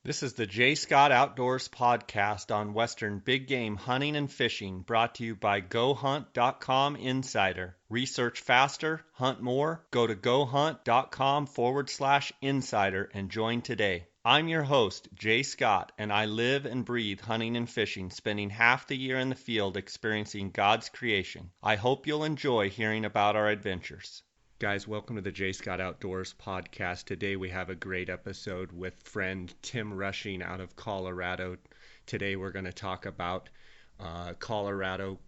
This is the J. Scott Outdoors podcast on Western big game hunting and fishing, brought to you by GoHunt.com Insider. Research faster, hunt more. Go to GoHunt.com/insider and join today. I'm your host, Jay Scott, and I live and breathe hunting and fishing, spending half the year in the field experiencing God's creation. I hope you'll enjoy hearing about our adventures. Guys, welcome to the J. Scott Outdoors podcast. Today we have a great episode with friend Tim Rushing out of Colorado. Today we're going to talk about Colorado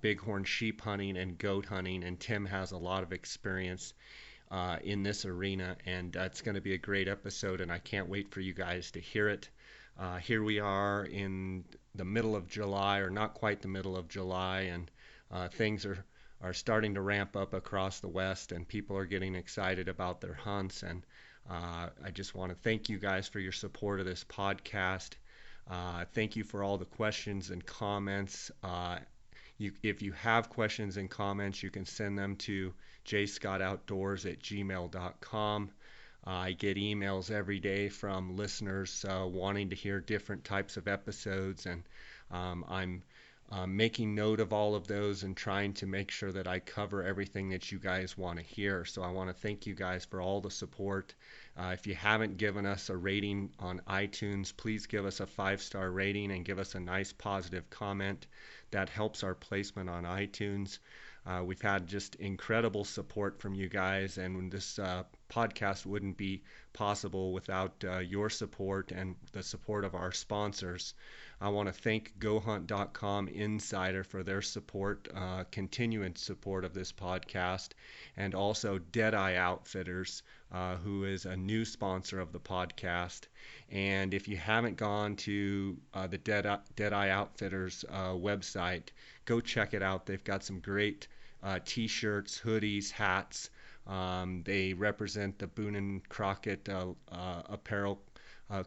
Bighorn sheep hunting and goat hunting, and Tim has a lot of experience in this arena, and it's going to be a great episode, and I can't wait for you guys to hear it. Here we are in the middle of July, or not quite the middle of July, and things are starting to ramp up across the West, and people are getting excited about their hunts. And I just want to thank you guys for your support of this podcast. Thank you for all the questions and comments. If you have questions and comments, you can send them to jscottoutdoors@gmail.com. I get emails every day from listeners wanting to hear different types of episodes, and I'm making note of all of those and trying to make sure that I cover everything that you guys want to hear. So I want to thank you guys for all the support. If you haven't given us a rating on iTunes, please give us a 5-star rating and give us a nice positive comment. That helps our placement on iTunes. We've had just incredible support from you guys, and this podcast wouldn't be possible without your support and the support of our sponsors. I want to thank GoHunt.com Insider for their support, continuing support of this podcast, and also Deadeye Outfitters, who is a new sponsor of the podcast. And if you haven't gone to the Deadeye Outfitters website, go check it out. They've got some great t-shirts, hoodies, hats. They represent the Boone & Crockett apparel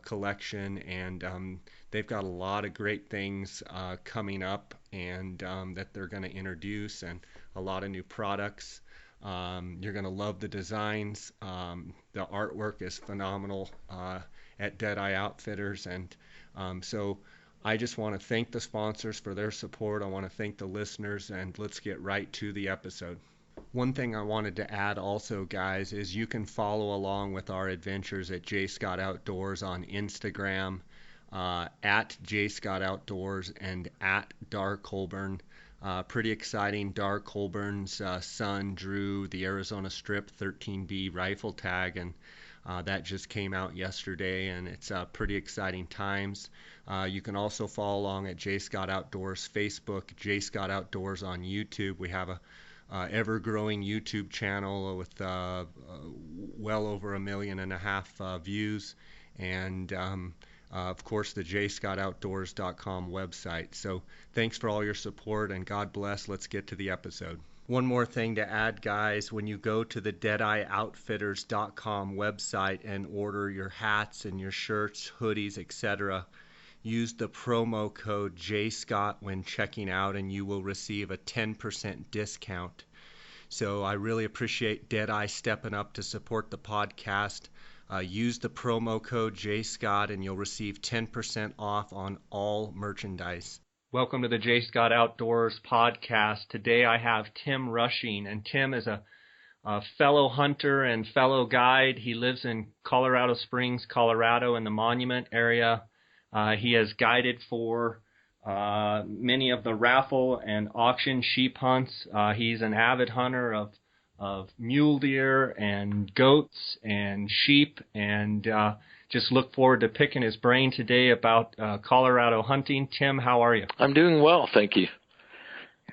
collection, and they've got a lot of great things coming up, and that they're going to introduce, and a lot of new products. You're going to love the designs. The artwork is phenomenal at Deadeye Outfitters, and so I just want to thank the sponsors for their support. I want to thank the listeners, and let's get right to the episode. One thing I wanted to add also, guys, is you can follow along with our adventures at J. Scott Outdoors on Instagram, at J. Scott Outdoors, and at Dar Colburn. Pretty exciting. Dar Colburn's son drew the Arizona Strip 13B rifle tag, and that just came out yesterday, and it's pretty exciting times. You can also follow along at J. Scott Outdoors Facebook, J. Scott Outdoors on YouTube. We have a ever-growing YouTube channel with well over 1.5 million views, and of course the jscottoutdoors.com website. So thanks for all your support, and God bless. Let's get to the episode. One more thing to add, guys: when you go to the deadeyeoutfitters.com website and order your hats and your shirts, hoodies, etc., use the promo code JScott when checking out, and you will receive a 10% discount. So I really appreciate Deadeye stepping up to support the podcast. Use the promo code JScott, and you'll receive 10% off on all merchandise. Welcome to the J. Scott Outdoors podcast. Today I have Tim Rushing, and Tim is a fellow hunter and fellow guide. He lives in Colorado Springs, Colorado, in the Monument area. He has guided for many of the raffle and auction sheep hunts. He's an avid hunter of mule deer and goats and sheep, and just look forward to picking his brain today about Colorado hunting. Tim, how are you? I'm doing well, thank you.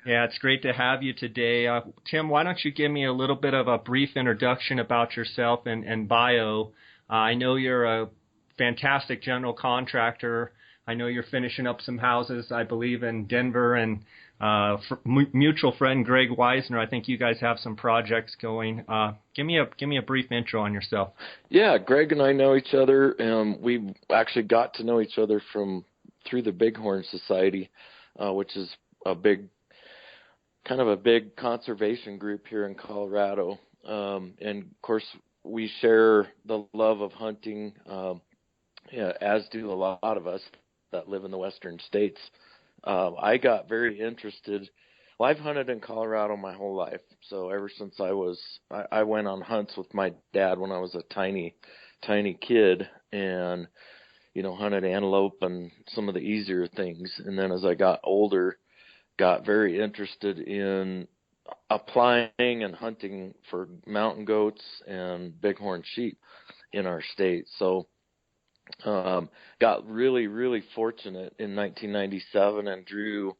Yeah, it's great to have you today. Tim, why don't you give me a little bit of a brief introduction about yourself and bio. I know you're a fantastic general contractor. I know you're finishing up some houses, I believe, in Denver, and mutual friend Greg Weisner, I think you guys have some projects going. Give me a brief intro on yourself. Yeah, Greg and I know each other. We actually got to know each other through the Bighorn Society, which is a big conservation group here in Colorado. And of course, we share the love of hunting, yeah, as do a lot of us that live in the western states. I got very interested. Well, I've hunted in Colorado my whole life. So ever since I went on hunts with my dad when I was a tiny kid, and hunted antelope and some of the easier things. And then as I got older, got very interested in applying and hunting for mountain goats and bighorn sheep in our state. So got really, really fortunate in 1997 and drew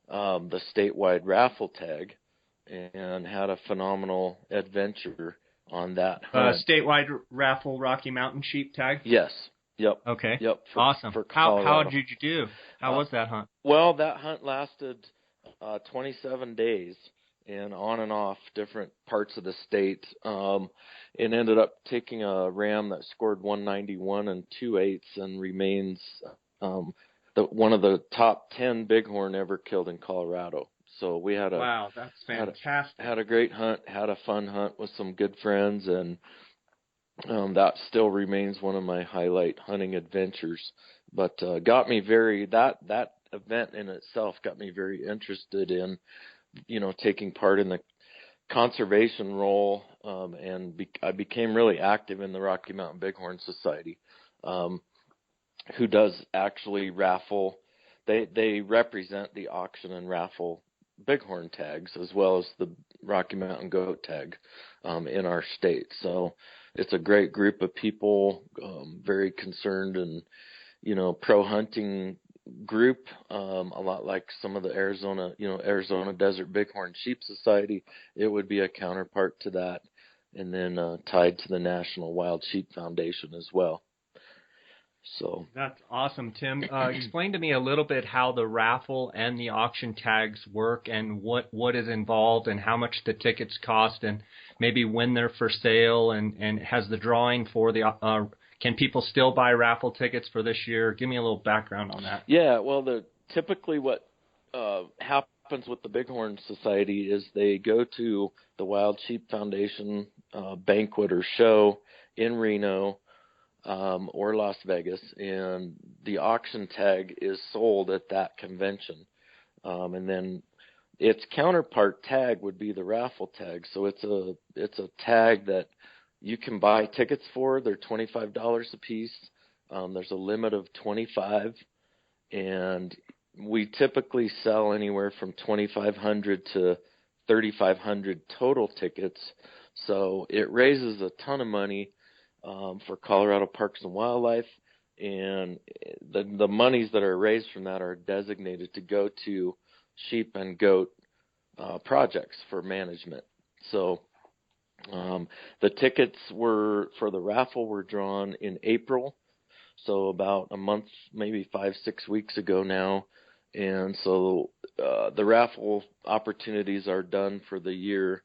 the statewide raffle tag and had a phenomenal adventure on that hunt. Statewide raffle Rocky Mountain sheep tag? Yes. Yep. Okay. Yep. Awesome. For How did you do? How was that hunt? Well, that hunt lasted 27 days and on and off different parts of the state. It ended up taking a ram that scored 191 and 2/8 and remains one of the top 10 bighorn ever killed in Colorado. So we had wow, that's fantastic. Had a great hunt, had a fun hunt with some good friends, and that still remains one of my highlight hunting adventures. But got me that event in itself got me very interested in, taking part in the conservation role, and I became really active in the Rocky Mountain Bighorn Society, who does actually raffle. They represent the auction and raffle bighorn tags as well as the Rocky Mountain goat tag in our state. So it's a great group of people, very concerned and pro hunting group, a lot like some of the Arizona Desert Bighorn Sheep Society. It would be a counterpart to that, and then tied to the National Wild Sheep Foundation as well. So that's awesome, Tim. Explain to me a little bit how the raffle and the auction tags work, and what is involved, and how much the tickets cost, and maybe when they're for sale, and has the drawing for the can people still buy raffle tickets for this year? Give me a little background on that. Yeah, well, typically what happens with the Bighorn Society is they go to the Wild Sheep Foundation banquet or show in Reno or Las Vegas, and the auction tag is sold at that convention. And then its counterpart tag would be the raffle tag. So it's a tag that you can buy tickets for. They're $25 a piece. There's a limit of 25, and we typically sell anywhere from 2,500 to 3,500 total tickets. So it raises a ton of money for Colorado Parks and Wildlife, and the monies that are raised from that are designated to go to sheep and goat projects for management. So the tickets for the raffle were drawn in April, so about a month, maybe 5-6 weeks ago now. And so the raffle opportunities are done for the year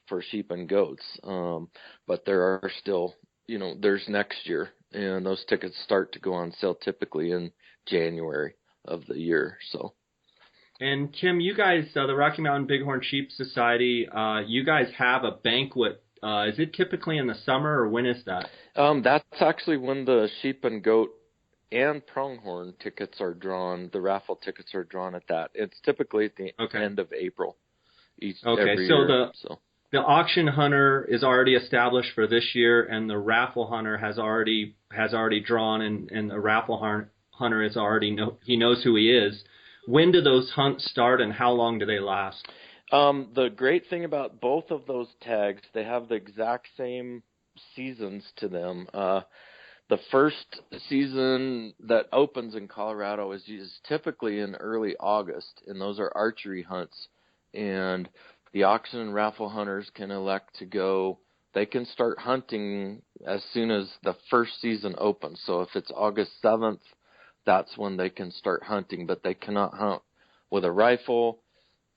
for sheep and goats, but there are still, there's next year, and those tickets start to go on sale typically in January of the year. So. And Tim, you guys, the Rocky Mountain Bighorn Sheep Society, you guys have a banquet. Is it typically in the summer, or when is that? That's actually when the sheep and goat and pronghorn tickets are drawn. The raffle tickets are drawn at that. It's typically at the end of April every year. So the auction hunter is already established for this year, and the raffle hunter has already drawn, and the raffle hunter is he knows who he is. When do those hunts start, and how long do they last? The great thing about both of those tags, they have the exact same seasons to them. The first season that opens in Colorado is typically in early August, and those are archery hunts. And the auction and raffle hunters can elect to go. They can start hunting as soon as the first season opens. So if it's August 7th, that's when they can start hunting, but they cannot hunt with a rifle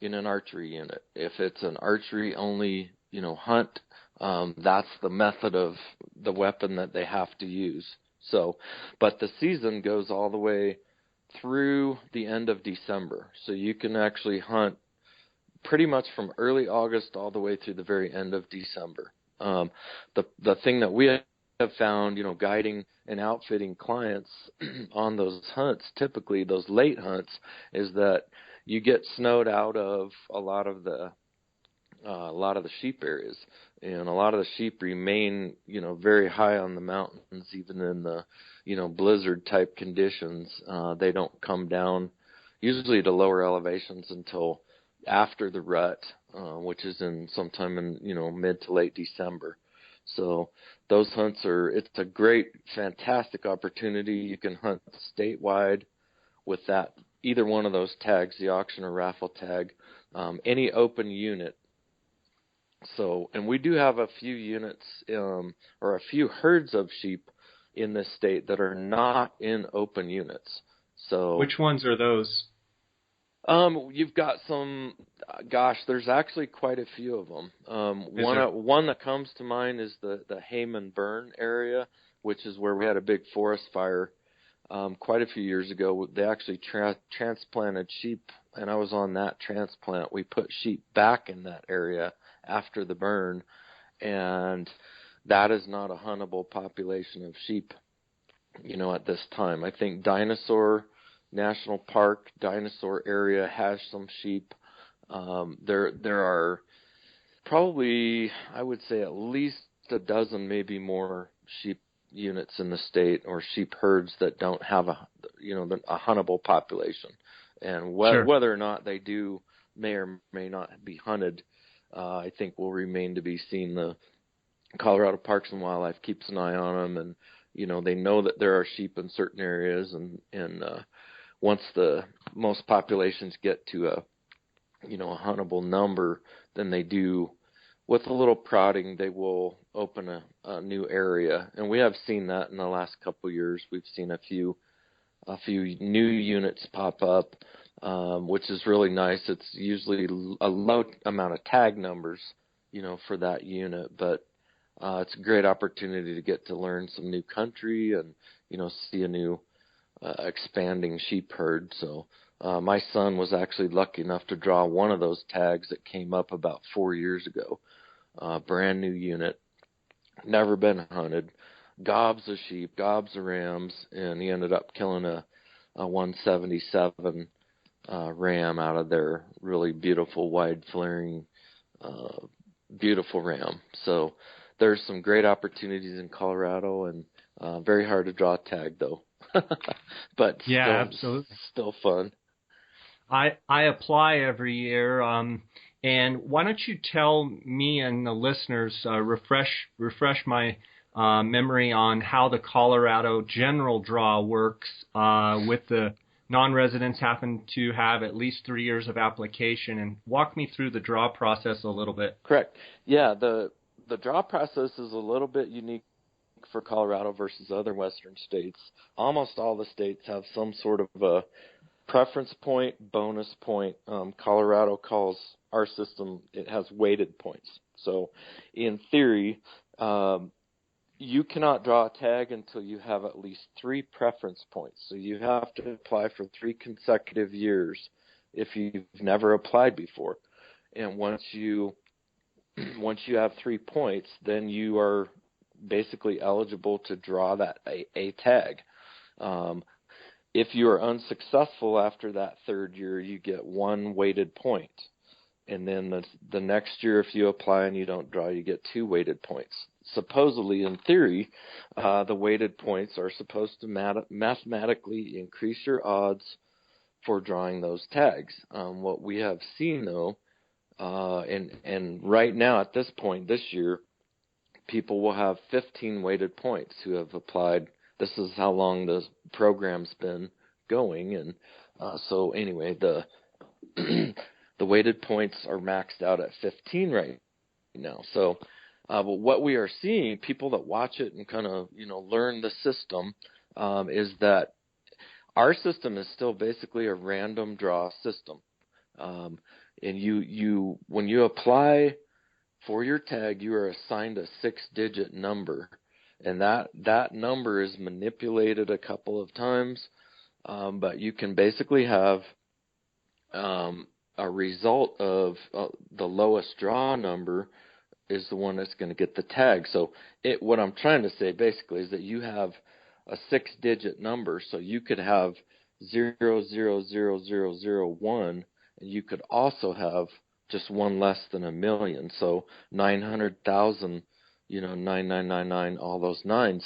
in an archery unit. If it's an archery only, hunt, that's the method of the weapon that they have to use. So, but the season goes all the way through the end of December. So you can actually hunt pretty much from early August all the way through the very end of December. The thing that we have found, guiding and outfitting clients on those hunts, typically those late hunts, is that you get snowed out of a lot of the sheep areas, and a lot of the sheep remain, very high on the mountains, even in the, blizzard type conditions. They don't come down usually to lower elevations until after the rut, which is in sometime in, mid to late December. So those hunts it's a great, fantastic opportunity. You can hunt statewide with that, either one of those tags, the auction or raffle tag, any open unit. So, and we do have a few units, or a few herds of sheep in this state that are not in open units. So, which ones are those? You've got some. Gosh, there's actually quite a few of them. One that comes to mind is the Hayman Burn area, which is where we had a big forest fire quite a few years ago. They actually transplanted sheep, and I was on that transplant. We put sheep back in that area after the burn, and that is not a huntable population of sheep, at this time. I think Dinosaur National Park, Dinosaur area has some sheep. There are probably, I would say, at least a dozen, maybe more sheep units in the state, or sheep herds that don't have a huntable population. And whether or not they may or may not be hunted, I think will remain to be seen. The Colorado Parks and Wildlife keeps an eye on them, and they know that there are sheep in certain areas, and once the most populations get to a huntable number, then they do, with a little prodding, they will open a new area. And we have seen that in the last couple of years. We've seen a few new units pop up, which is really nice. It's usually a low amount of tag numbers, for that unit, but it's a great opportunity to get to learn some new country and, see a new expanding sheep herd. So my son was actually lucky enough to draw one of those tags that came up about 4 years ago. Brand new unit, never been hunted, gobs of sheep, gobs of rams, and he ended up killing a 177 ram out of their really beautiful, wide flaring, beautiful ram. So there's some great opportunities in Colorado, and very hard to draw a tag though. But yeah, absolutely, still fun. I apply every year, and why don't you tell me and the listeners, refresh my memory on how the Colorado general draw works, with the non-residents happen to have at least 3 years of application, and walk me through the draw process a little bit. Correct. Yeah, the draw process is a little bit unique for Colorado versus other western states. Almost all the states have some sort of a preference point, bonus point. Colorado calls our system, it has weighted points. So in theory, you cannot draw a tag until you have at least 3 preference points. So you have to apply for 3 consecutive years if you've never applied before. And once you have 3 points, then you are basically eligible to draw that a tag. If you are unsuccessful after that 3rd year, you get 1 weighted point. And then the next year, if you apply and you don't draw, you get 2 weighted points. Supposedly, in theory, the weighted points are supposed to mathematically increase your odds for drawing those tags. What we have seen, though, and right now at this point this year, people will have 15 weighted points who have applied. This is how long the program's been going, and so anyway, the the weighted points are maxed out at 15 right now. So, but what we are seeing, people that watch it and kind of learn the system, is that our system is still basically a random draw system, and you when you apply for your tag, you are assigned a 6-digit number, and that number is manipulated a couple of times, but you can basically have a result of the lowest draw number is the one that's going to get the tag. So what I'm trying to say basically is that you have a 6-digit number, so you could have 0000001, and you could also have just one less than a million. So 900,000, 9999, all those nines.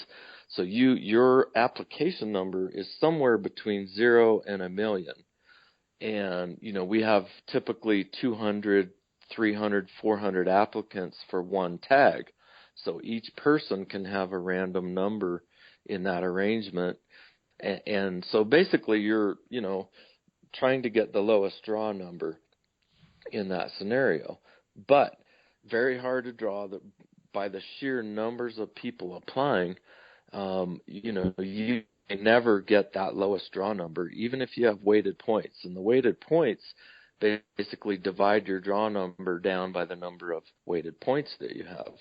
So your application number is somewhere between 0 and a million. And, we have typically 200, 300, 400 applicants for one tag. So each person can have a random number in that arrangement. And so basically you're, trying to get the lowest draw number in that scenario. But very hard to draw by the sheer numbers of people applying. You never get that lowest draw number, even if you have weighted points. And the weighted points basically divide your draw number down by the number of weighted points that you have.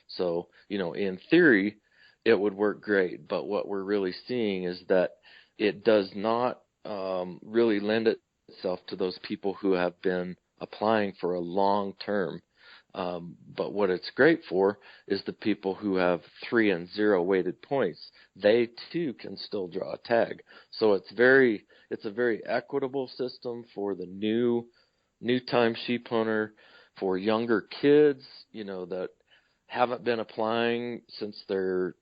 So, in theory, it would work great. But what we're really seeing is that it does not really lend itself to those people who have been applying for a long term. But what it's great for is the people who have 3 and 0 weighted points. They too can still draw a tag. So it's a very equitable system for the new time sheep hunter, for younger kids, that haven't been applying since they're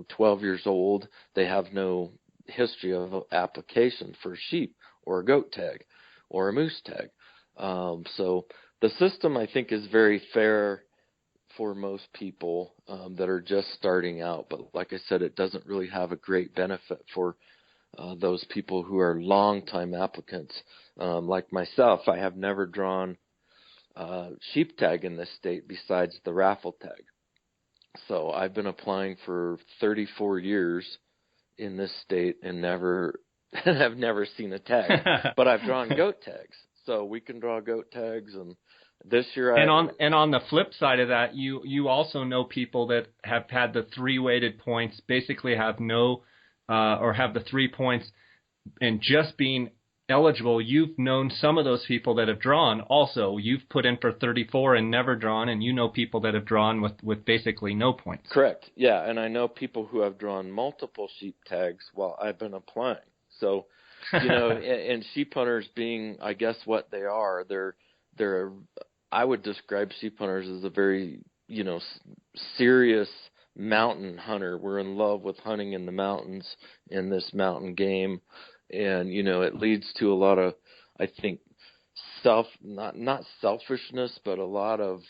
12 years old. They have no history of application for sheep or a goat tag or a moose tag. So the system, I think, is very fair for most people that are just starting out. But like I said, it doesn't really have a great benefit for those people who are long-time applicants. Like myself, I have never drawn sheep tag in this state besides the raffle tag. So I've been applying for 34 years in this state and have never seen a tag. But I've drawn goat tags. So we can draw goat tags, and this year on the flip side of that, you also know people that have had the 3 weighted points, basically have no or have the 3 points, and just being eligible. You've known some of those people that have drawn. Also, you've put in for 34 and never drawn, and you know people that have drawn with basically no points. Correct. Yeah, and I know people who have drawn multiple sheep tags while I've been applying. So, and sheep hunters being, I guess, what they are, they're I would describe sheep hunters as a very, serious mountain hunter. We're in love with hunting in the mountains and this mountain game. And, it leads to a lot of, I think, not selfishness, but a lot of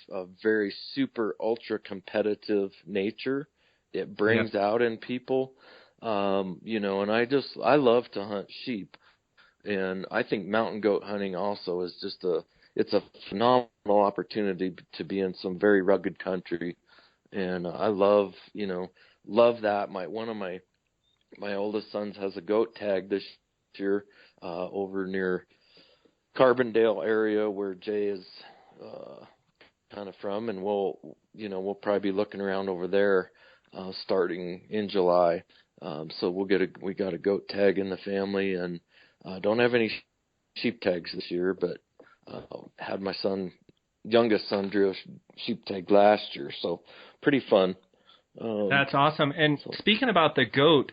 very super ultra competitive nature. It brings out in people, and I love to hunt sheep. And I think mountain goat hunting also is just it's a phenomenal opportunity to be in some very rugged country. And I love that. One of my oldest sons has a goat tag this year over near Carbondale area where Jay is kind of from, and we'll probably be looking around over there starting in July. So we got a goat tag in the family, and don't have any sheep tags this year, but had my youngest son drew a sheep tag last year, so pretty fun. That's awesome. And speaking about the goat,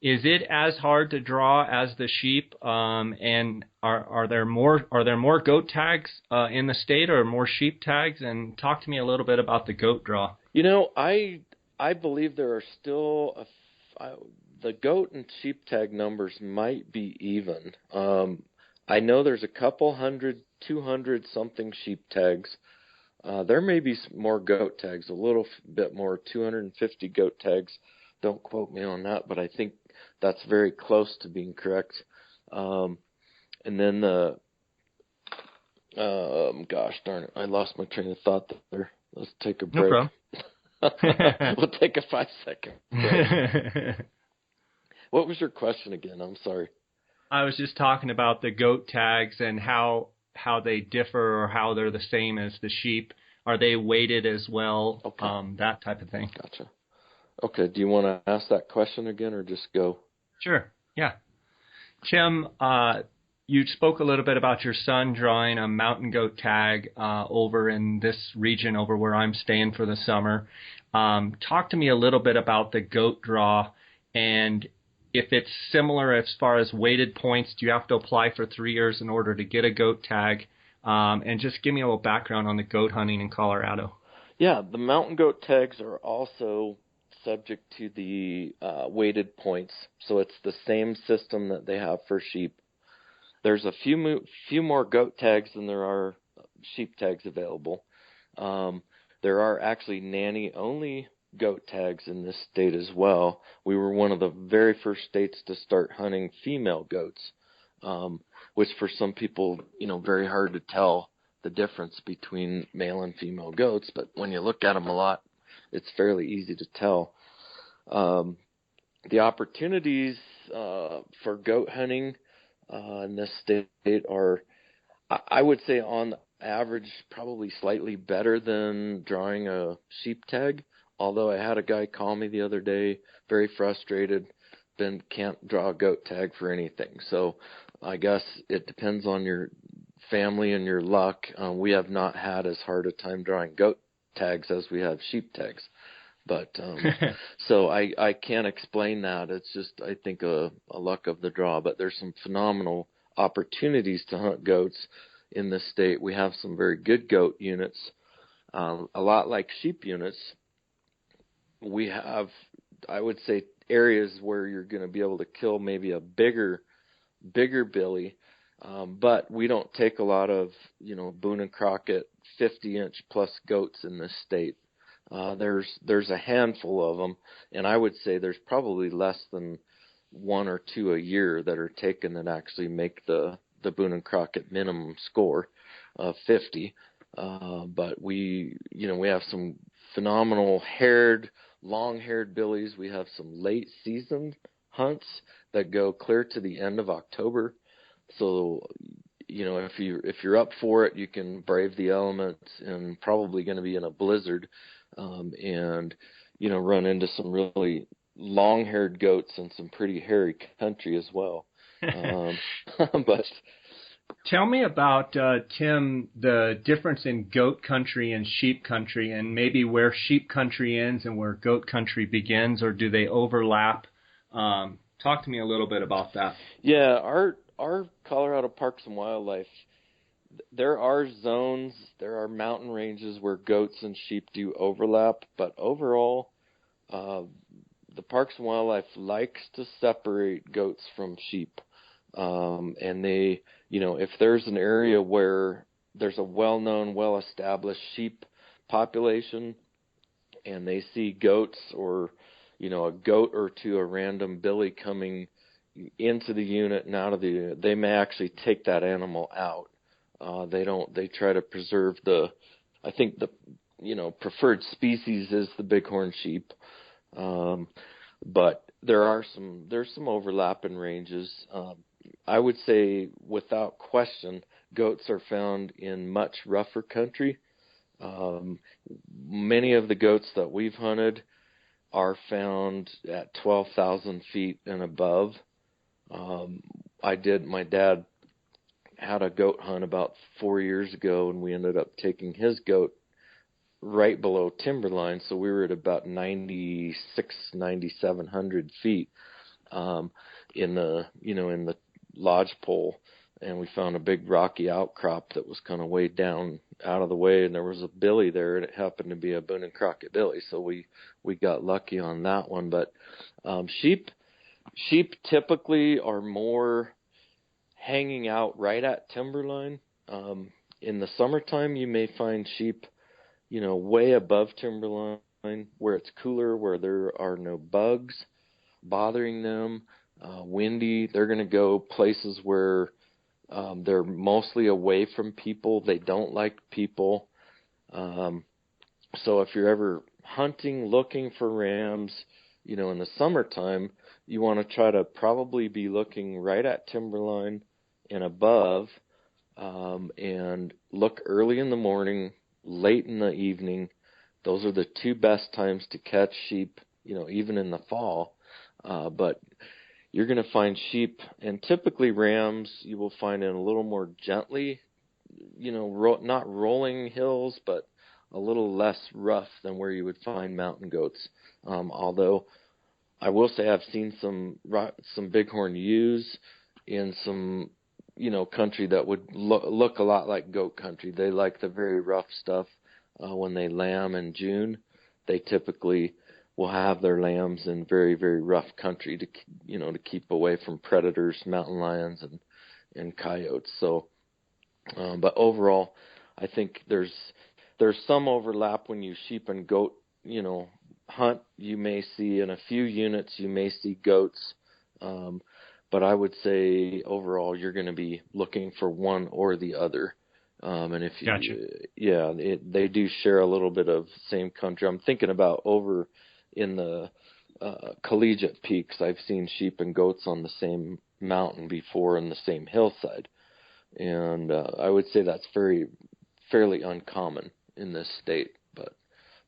is it as hard to draw as the sheep? And are there more goat tags in the state, or more sheep tags? And talk to me a little bit about the goat draw. I believe there are still the goat and sheep tag numbers might be even. I know there's a couple 200 something sheep tags. There may be more goat tags, a little bit more, 250 goat tags. Don't quote me on that, but I think that's very close to being correct. And then gosh darn it, I lost my train of thought there. Let's take a break. No problem. We'll take a 5-second break. What was your question again? I'm sorry. I was just talking about the goat tags and how they differ, or how they're the same as the sheep. Are they weighted as well? Okay. That type of thing. Gotcha. Okay. Do you want to ask that question again, or just go? Sure. Yeah. Tim, you spoke a little bit about your son drawing a mountain goat tag over in this region, over where I'm staying for the summer. Talk to me a little bit about the goat draw, and if it's similar as far as weighted points. Do you have to apply for 3 years in order to get a goat tag? And just give me a little background on the goat hunting in Colorado. Yeah, the mountain goat tags are also subject to the weighted points, so it's the same system that they have for sheep. There's a few more goat tags than there are sheep tags available. There are actually nanny-only goat tags in this state as well. We were one of the very first states to start hunting female goats, which for some people, very hard to tell the difference between male and female goats, but when you look at them a lot, it's fairly easy to tell. The opportunities for goat hunting in this state are, I would say, on average, probably slightly better than drawing a sheep tag. Although I had a guy call me the other day, very frustrated, can't draw a goat tag for anything. So I guess it depends on your family and your luck. We have not had as hard a time drawing goat tags as we have sheep tags. But so I can't explain that. It's just, I think, a luck of the draw. But there's some phenomenal opportunities to hunt goats in this state. We have some very good goat units, a lot like sheep units. We have, I would say, areas where you're going to be able to kill maybe a bigger billy, but we don't take a lot of, Boone and Crockett 50-inch plus goats in this state. There's a handful of them, and I would say there's probably less than 1 or 2 a year that are taken that actually make the Boone and Crockett minimum score of 50. But we have some phenomenal long-haired billies. We have some late season hunts that go clear to the end of October. So, if you're up for it, you can brave the elements and probably going to be in a blizzard, and run into some really long-haired goats and some pretty hairy country as well. But tell me about, Tim, the difference in goat country and sheep country, and maybe where sheep country ends and where goat country begins, or do they overlap? Talk to me a little bit about that. Yeah, our Colorado Parks and Wildlife, there are zones, there are mountain ranges where goats and sheep do overlap, but overall, the Parks and Wildlife likes to separate goats from sheep. And they, if there's an area where there's a well-known, well-established sheep population and they see goats or, a goat or two, a random billy coming into the unit and out of the unit, they may actually take that animal out. They try to preserve I think the, preferred species is the Bighorn sheep. But there's some overlap in ranges. I would say, without question, goats are found in much rougher country. Many of the goats that we've hunted are found at 12,000 feet and above. My dad had a goat hunt about 4 years ago, and we ended up taking his goat right below timberline, so we were at about 9,700 feet in the lodgepole, and we found a big rocky outcrop that was kind of way down out of the way, and there was a billy there, and it happened to be a Boone and Crockett billy, so we got lucky on that one. But sheep typically are more hanging out right at timberline. In the summertime, you may find sheep, way above timberline where it's cooler, where there are no bugs bothering them, windy. They're going to go places where they're mostly away from people. They don't like people. So if you're ever hunting, looking for rams, in the summertime, you want to try to probably be looking right at timberline and above, and look early in the morning, late in the evening. Those are the two best times to catch sheep, even in the fall. But you're going to find sheep, and typically rams you will find in a little more gently, not rolling hills, but a little less rough than where you would find mountain goats. Although I will say I've seen some bighorn ewes in some country that would look a lot like goat country. They like the very rough stuff. When they lamb in June, they typically will have their lambs in very, very rough country to keep away from predators, mountain lions and coyotes. So, but overall, I think there's some overlap when you sheep and goat, hunt. You may see in a few units, you may see goats. But I would say overall, you're going to be looking for one or the other. And if you, Gotcha. they do share a little bit of same country. I'm thinking about over in the collegiate peaks. I've seen sheep and goats on the same mountain before in the same hillside, and I would say that's fairly uncommon in this state. But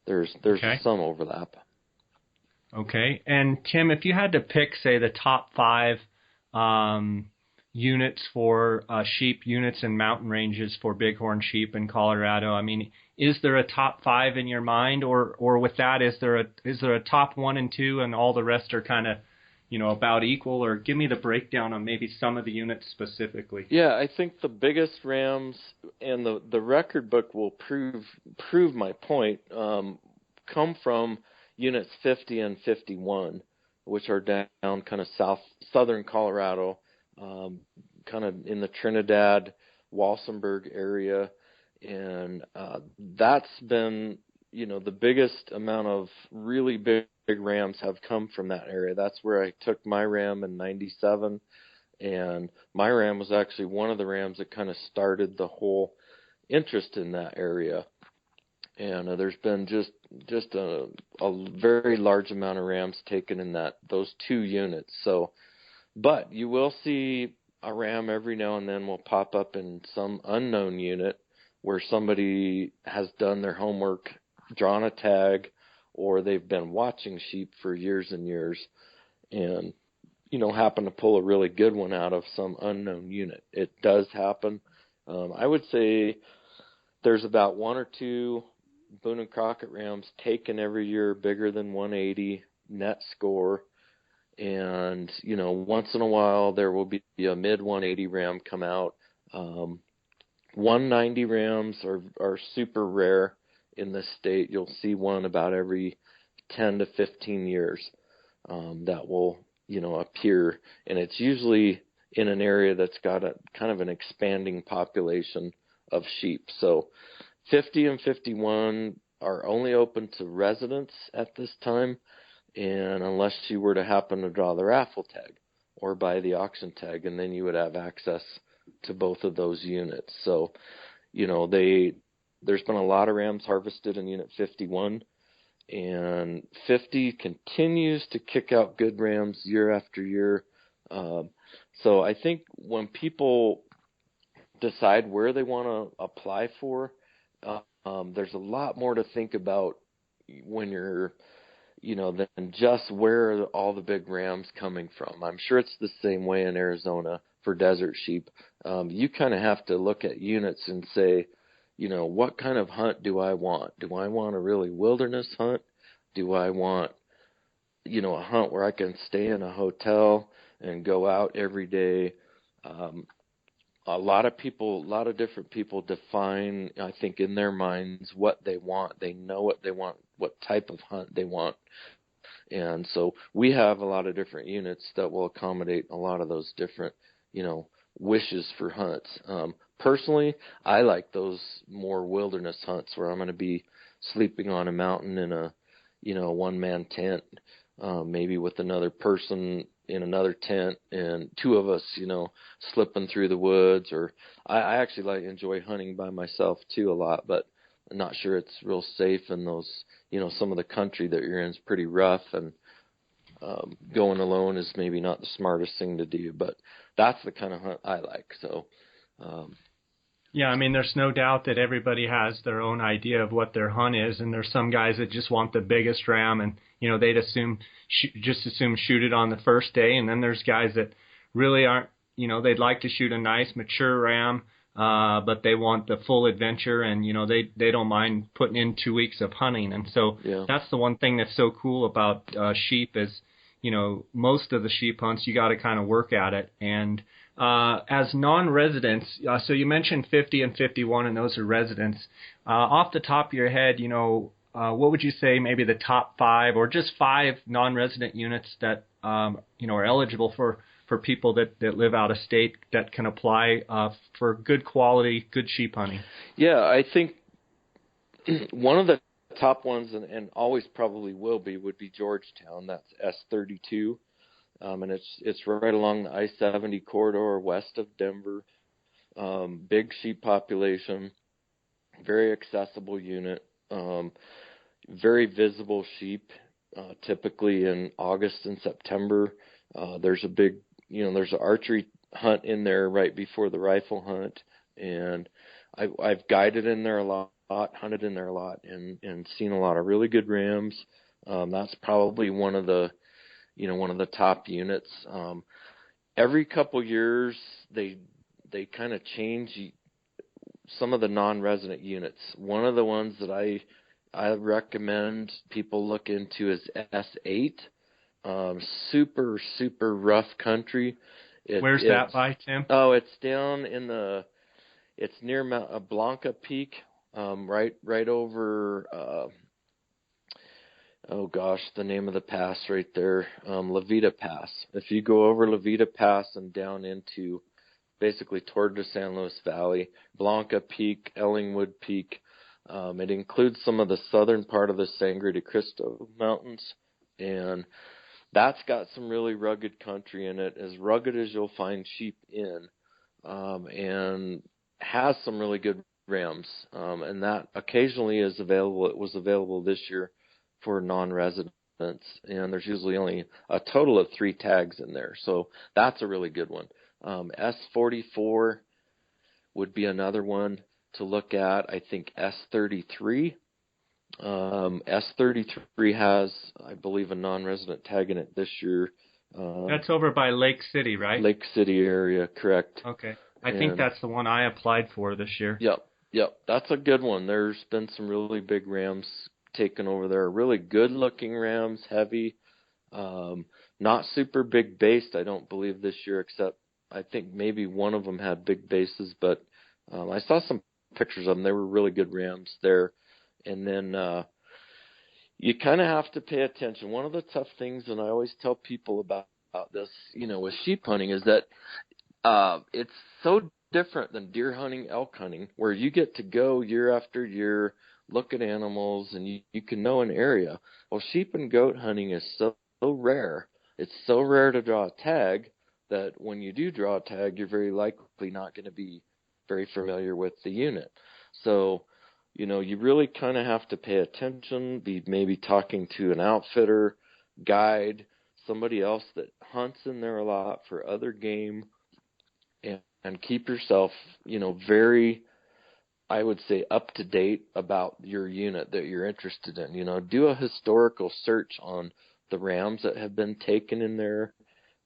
there's some overlap. Okay. And Tim, if you had to pick, say, the top 5 units for sheep units and mountain ranges for bighorn sheep in Colorado, I mean, is there a top 5 in your mind, or with that, is there a top 1 and 2, and all the rest are kind of, about equal? Or give me the breakdown on maybe some of the units specifically. Yeah, I think the biggest rams, and the record book will prove my point, come from units 50 and 51, which are down kind of southern Colorado, kind of in the Trinidad, Walsenburg area. And that's been, the biggest amount of really big rams have come from that area. That's where I took my ram in 97. And my ram was actually one of the rams that kind of started the whole interest in that area. And there's been just a very large amount of rams taken in those 2 units. So, but you will see a ram every now and then will pop up in some unknown unit where somebody has done their homework, drawn a tag, or they've been watching sheep for years and years, and happen to pull a really good one out of some unknown unit. It does happen. I would say there's about 1 or 2 Boone and Crockett rams taken every year bigger than 180 net score. And, once in a while there will be a mid 180 ram come out. 190 rams are super rare in this state. You'll see one about every 10 to 15 years that will, appear. And it's usually in an area that's got a kind of an expanding population of sheep. So 50 and 51 are only open to residents at this time, and unless you were to happen to draw the raffle tag or buy the auction tag, and then you would have access to both of those units. So, there's been a lot of rams harvested in Unit 51, and 50 continues to kick out good rams year after year. So I think when people decide where they want to apply for, there's a lot more to think about when you're, than just where are all the big rams coming from. I'm sure it's the same way in Arizona for desert sheep. You kind of have to look at units and say, what kind of hunt do I want? Do I want a really wilderness hunt? Do I want, a hunt where I can stay in a hotel and go out every day? A lot of different people define, I think, in their minds what they want. They know what they want, what type of hunt they want. And so we have a lot of different units that will accommodate a lot of those different, wishes for hunts. Personally, I like those more wilderness hunts where I'm going to be sleeping on a mountain in a, one-man tent, maybe with another person in another tent, and 2 of us, slipping through the woods. Or I actually enjoy hunting by myself too a lot, but I'm not sure it's real safe in those, some of the country that you're in is pretty rough, and going alone is maybe not the smartest thing to do, but that's the kind of hunt I like. So, yeah, I mean, there's no doubt that everybody has their own idea of what their hunt is, and there's some guys that just want the biggest ram, and they'd just assume shoot it on the first day. And then there's guys that really aren't, they'd like to shoot a nice mature ram, but they want the full adventure, and they don't mind putting in 2 weeks of hunting. And so that's the one thing that's so cool about sheep is, most of the sheep hunts you got to kind of work at it. And as non-residents, so you mentioned 50 and 51, and those are residents. Off the top of your head, what would you say maybe the top 5 or just 5 non-resident units that are eligible for people that live out of state that can apply for good quality, good sheep hunting? Yeah, I think one of the top ones, and always probably would be Georgetown. That's S32, and it's right along the I-70 corridor west of Denver. Big sheep population, very accessible unit, very visible sheep. Typically in August and September, there's a big, there's an archery hunt in there right before the rifle hunt, and I've guided in there a lot, hunted in there a lot, and seen a lot of really good rams. That's probably one of the top units. Every couple years they kind of change some of the non-resident units. One of the ones that I recommend people look into is S8. Super, super rough country. Where's that by, Tim? Oh, it's down it's near Mount Blanca Peak, right over, the name of the pass right there, Levita Pass. If you go over Levita Pass and down into basically toward the San Luis Valley, Blanca Peak, Ellingwood Peak, it includes some of the southern part of the Sangre de Cristo Mountains, and that's got some really rugged country in it, as rugged as you'll find sheep in, and has some really good rams, and that occasionally is available. It was available this year for non-residents, and there's usually only a total of 3 tags in there, so that's a really good one. S44 would be another one to look at. I think S33. S33 has, I believe, a non-resident tag in it this year. That's over by Lake City, right? Lake City area, correct. Okay. I think that's the one I applied for this year. Yep. That's a good one. There's been some really big rams taken over there. Really good-looking rams, heavy. Not super big based, I don't believe, this year, except I think maybe one of them had big bases, but I saw some pictures of them. They were really good rams there. And then you kind of have to pay attention. One of the tough things, and I always tell people about this, with sheep hunting, is that it's so different than deer hunting, elk hunting, where you get to go year after year, look at animals, and you can know an area. Well, sheep and goat hunting is so rare. It's so rare to draw a tag that when you do draw a tag, you're very likely not going to be very familiar with the unit. So, you really kind of have to pay attention, be maybe talking to an outfitter, guide, somebody else that hunts in there a lot for other game, and keep yourself, very, I would say, up to date about your unit that you're interested in. Do a historical search on the rams that have been taken in there,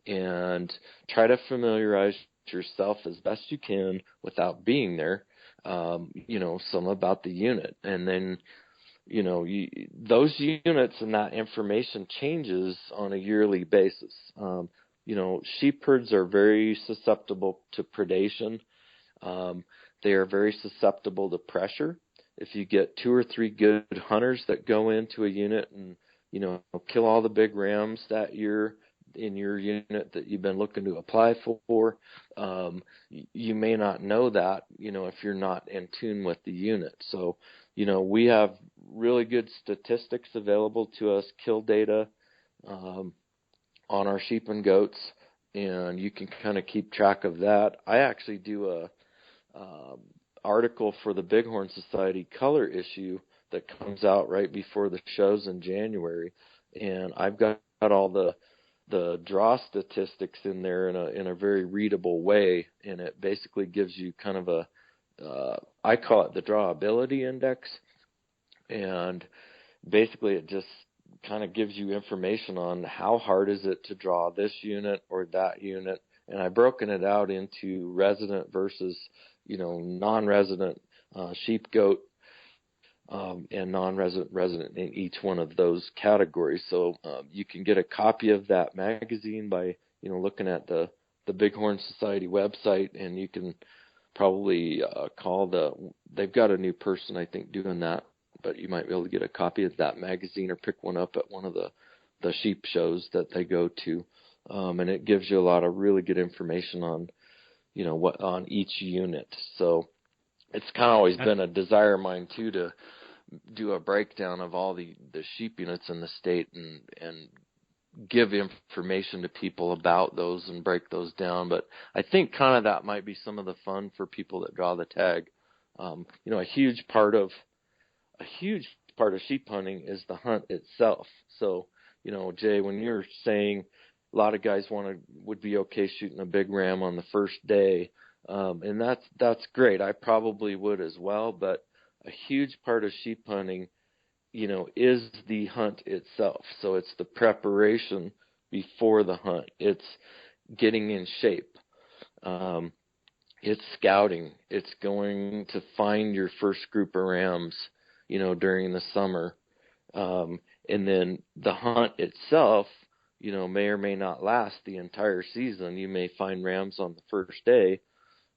and try to familiarize yourself as best you can without being there, some about the unit. And then, those units and that information changes on a yearly basis. Sheep herds are very susceptible to predation. They are very susceptible to pressure. If you get 2 or 3 good hunters that go into a unit and, kill all the big rams that year in your unit that you've been looking to apply for, you may not know that, if you're not in tune with the unit. So, we have really good statistics available to us, kill data, on our sheep and goats, and you can kind of keep track of that. I actually do a article for the Bighorn Society color issue that comes out right before the shows in January, and I've got all the draw statistics in there in a very readable way, and it basically gives you kind of I call it the drawability index, and basically it just kind of gives you information on how hard is it to draw this unit or that unit. And I've broken it out into resident versus, non-resident, sheep, goat, and non-resident, resident in each one of those categories. So you can get a copy of that magazine by, looking at the Bighorn Society website, and you can probably they've got a new person, I think, doing that, but you might be able to get a copy of that magazine or pick one up at one of the sheep shows that they go to. And it gives you a lot of really good information on, what on each unit. So it's kind of always been a desire of mine too to do a breakdown of all the sheep units in the state and give information to people about those and break those down. But I think kind of that might be some of the fun for people that draw the tag. A huge part of sheep hunting is the hunt itself. So, Jay, when you're saying a lot of guys would be okay shooting a big ram on the first day, and that's great. I probably would as well, but a huge part of sheep hunting, is the hunt itself. So it's the preparation before the hunt. It's getting in shape. It's scouting. It's going to find your first group of rams, during the summer. And then the hunt itself, may or may not last the entire season. You may find rams on the first day,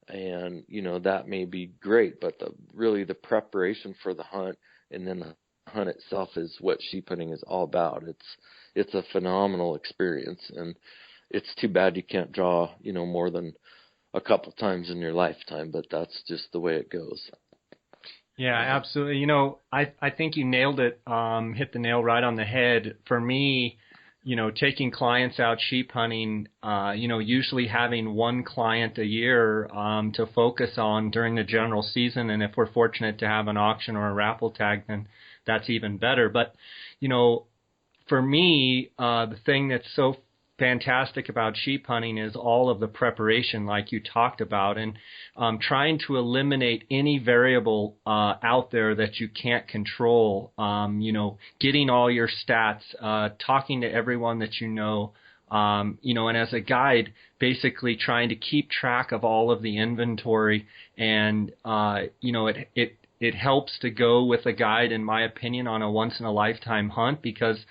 and, that may be great. But really the preparation for the hunt and then the hunt itself is what sheep hunting is all about. It's a phenomenal experience, and it's too bad you can't draw, more than a couple times in your lifetime, but that's just the way it goes. Yeah, absolutely. I think you nailed it, hit the nail right on the head. For me, taking clients out sheep hunting, usually having one client a year to focus on during the general season. And if we're fortunate to have an auction or a raffle tag, then that's even better. But, for me, the thing that's so fantastic about sheep hunting is all of the preparation like you talked about, and trying to eliminate any variable out there that you can't control, getting all your stats, talking to everyone that and as a guide, basically trying to keep track of all of the inventory. And, it helps to go with a guide, in my opinion, on a once-in-a-lifetime hunt, because,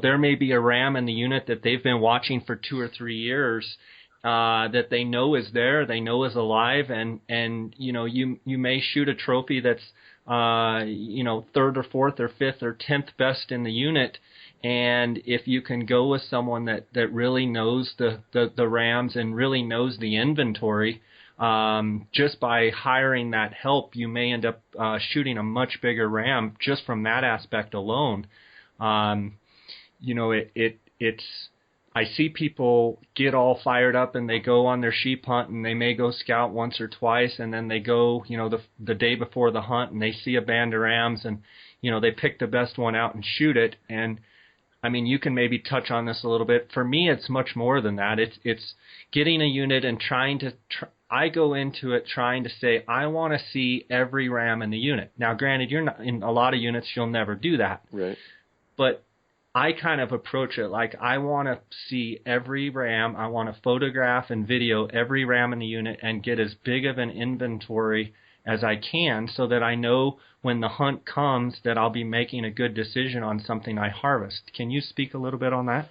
there may be a ram in the unit that they've been watching for 2 or 3 years that they know is there, they know is alive, and you may shoot a trophy that's, third or fourth or fifth or 10th best in the unit. And if you can go with someone that really knows the rams and really knows the inventory, just by hiring that help, you may end up shooting a much bigger ram just from that aspect alone. It's I see people get all fired up and they go on their sheep hunt, and they may go scout once or twice, and then they go, the day before the hunt, and they see a band of rams, and they pick the best one out and shoot it. And I mean, you can maybe touch on this a little bit. For me, it's much more than that. It's getting a unit and trying to. I go into it trying to say, I want to see every ram in the unit. Now, granted, you're not in a lot of units, you'll never do that. Right. But I kind of approach it like I want to see every ram. I want to photograph and video every ram in the unit and get as big of an inventory as I can, so that I know when the hunt comes that I'll be making a good decision on something I harvest. Can you speak a little bit on that?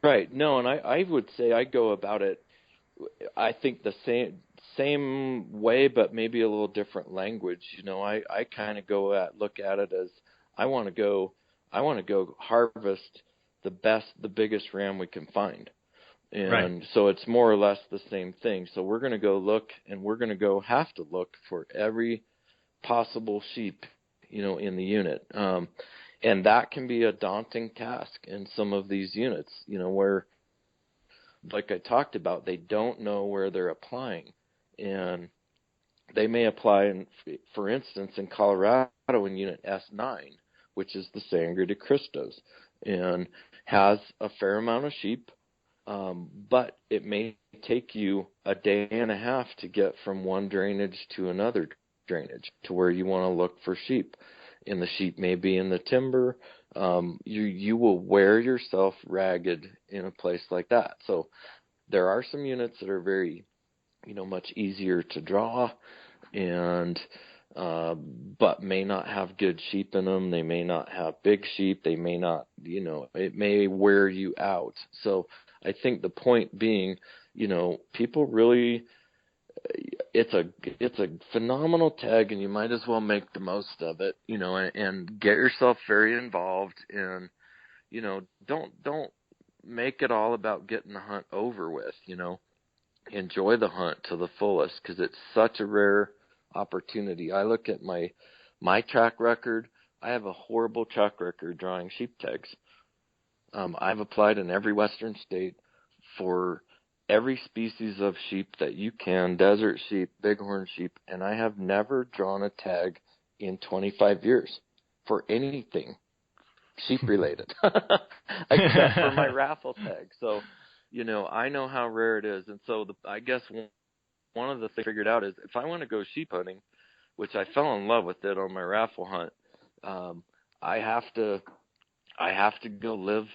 Right. No, and I would say I go about it, I think the same way, but maybe a little different language. I kind of look at it as I want to go harvest the biggest ram we can find. And right. So it's more or less the same thing. So we're going to go look, and we're going to have to look for every possible sheep, in the unit. And that can be a daunting task in some of these units, where, like I talked about, they don't know where they're applying. And they may apply, for instance, in Colorado in Unit S9, which is the Sangre de Cristos, and has a fair amount of sheep, but it may take you a day and a half to get from one drainage to another drainage to where you want to look for sheep. And the sheep may be in the timber, you will wear yourself ragged in a place like that. So there are some units that are very, much easier to draw, and but may not have good sheep in them. They may not have big sheep. They may not, it may wear you out. So I think the point being, people really, it's a phenomenal tag, and you might as well make the most of it, and get yourself very involved, and don't make it all about getting the hunt over with. Enjoy the hunt to the fullest, because it's such a rare opportunity. I look at my track record. I have a horrible track record drawing sheep tags. I've applied in every western state for every species of sheep that you can, desert sheep, bighorn sheep, and I have never drawn a tag in 25 years for anything sheep related, except for my raffle tag. So, I know how rare it is. And so I guess one of the things I figured out is, if I want to go sheep hunting, which I fell in love with it on my raffle hunt, I have to go live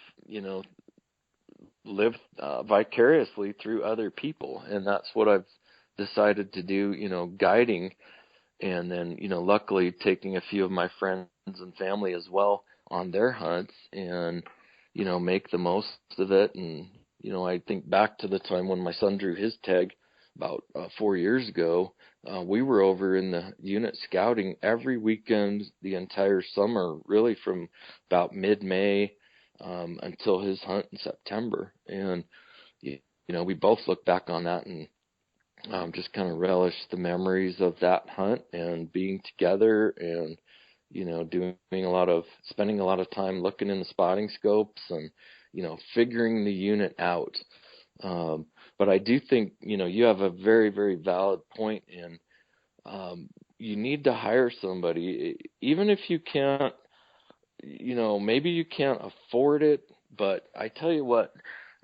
vicariously through other people. And that's what I've decided to do, guiding, and then, luckily taking a few of my friends and family as well on their hunts, and, make the most of it. And, I think back to the time when my son drew his tag about 4 years ago. We were over in the unit scouting every weekend the entire summer, really from about mid-May until his hunt in September. And, we both look back on that and just kind of relish the memories of that hunt and being together, and, spending a lot of time looking in the spotting scopes and, figuring the unit out. But I do think, you have a very, very valid point in, you need to hire somebody, even if you can't, maybe you can't afford it, but I tell you what,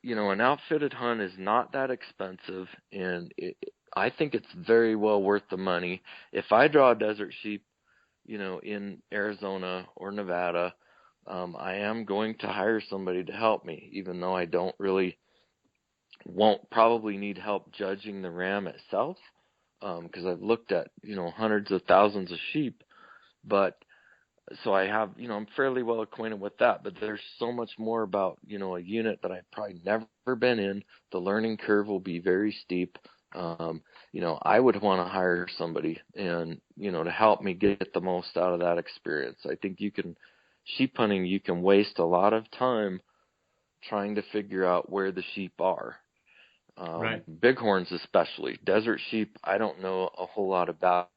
an outfitted hunt is not that expensive, and I think it's very well worth the money. If I draw a desert sheep, in Arizona or Nevada, I am going to hire somebody to help me, even though I won't probably need help judging the ram itself, because I've looked at, hundreds of thousands of sheep. But so I have, I'm fairly well acquainted with that, but there's so much more about, a unit that I've probably never been in. The learning curve will be very steep. I would want to hire somebody and, to help me get the most out of that experience. I think sheep hunting, you can waste a lot of time trying to figure out where the sheep are. Right. Bighorns especially. Desert sheep, I don't know a whole lot about,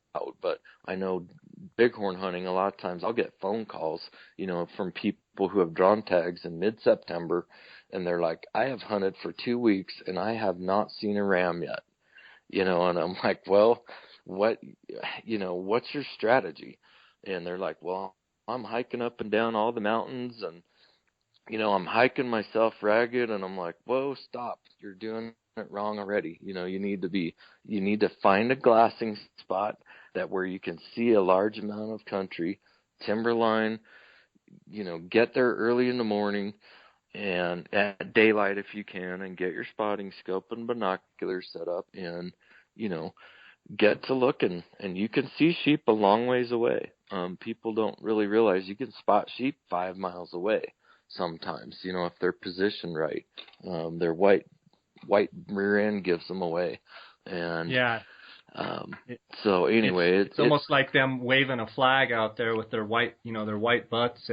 but I know bighorn hunting, a lot of times I'll get phone calls, from people who have drawn tags in mid-September, and they're like, I have hunted for 2 weeks and I have not seen a ram yet. And I'm like, well, what's your strategy? And they're like, well, I'm hiking up and down all the mountains, and, I'm hiking myself ragged. And I'm like, whoa, stop. You're doing it wrong already. You need to find a glassing spot where you can see a large amount of country, timberline, get there early in the morning and at daylight if you can, and get your spotting scope and binoculars set up, and, get to looking, and you can see sheep a long ways away. People don't really realize you can spot sheep 5 miles away sometimes, if they're positioned right. Their white rear end gives them away. And yeah. So anyway, it's almost like them waving a flag out there with their white, their white butts.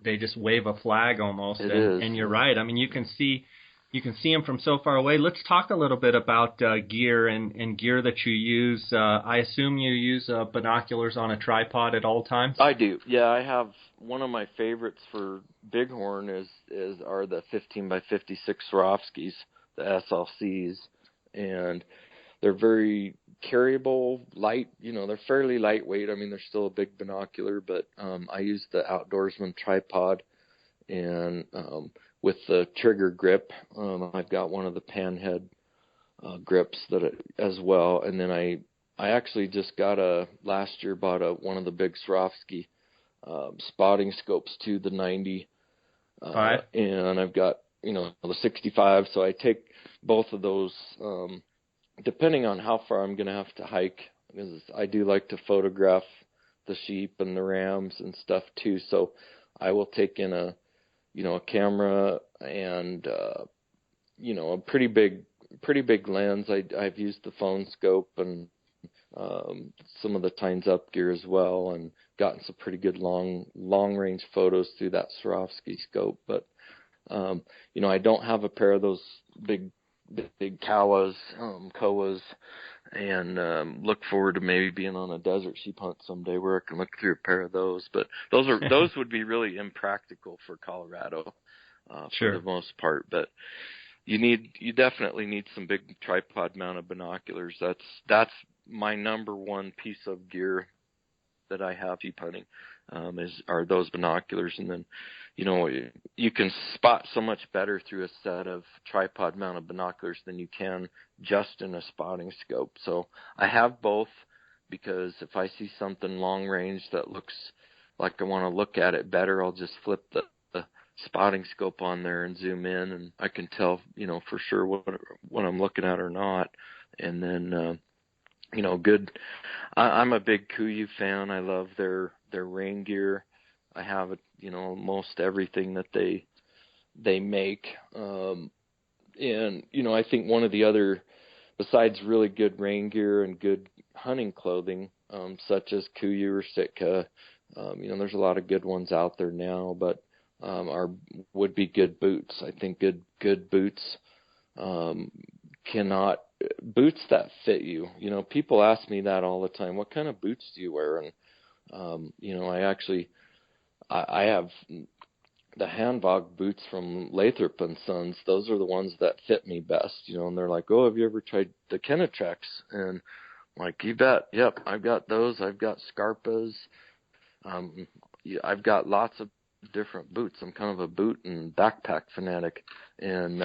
They just wave a flag almost. And you're right. I mean, you can see them from so far away. Let's talk a little bit about gear and gear that you use. I assume you use binoculars on a tripod at all times. I do. Yeah, I have one of my favorites for bighorn are the 15 by 56 Swarovskis, the SLCs, and they're very carryable, light. They're fairly lightweight. I mean, they're still a big binocular, but I use the Outdoorsman tripod, and with the trigger grip, I've got one of the panhead grips as well. And then I actually just bought one of the big Swarovski spotting scopes to the 90, Five. and I've got the 65. So I take both of those, depending on how far I'm going to have to hike, because I do like to photograph the sheep and the rams and stuff too. So I will take in a camera and a pretty big lens. I've used the phone scope and some of the Tines Up gear as well, and gotten some pretty good long range photos through that Swarovski scope. But I don't have a pair of those big koas, and look forward to maybe being on a desert sheep hunt someday where I can look through a pair of those. But those would be really impractical for Colorado for the most part. But you definitely need some big tripod mounted binoculars. That's my number one piece of gear that I have sheep hunting, are those binoculars. And then you can spot so much better through a set of tripod mounted binoculars than you can just in a spotting scope. So I have both, because if I see something long range that looks like I want to look at it better, I'll just flip the spotting scope on there and zoom in, and I can tell for sure what I'm looking at or not. And then good. I'm a big KUIU fan. I love their rain gear. I have most everything that they make. And I think one of the other, besides really good rain gear and good hunting clothing, such as KUIU or Sitka, there's a lot of good ones out there now, but would be good boots. I think good boots boots that fit you. People ask me that all the time. What kind of boots do you wear? And I have the Hanvog boots from Lathrop and Sons. Those are the ones that fit me best. And they're like, "Oh, have you ever tried the Kenetrex?" And I'm like, "You bet. Yep, I've got those. I've got Scarpas. I've got lots of different boots. I'm kind of a boot and backpack fanatic." And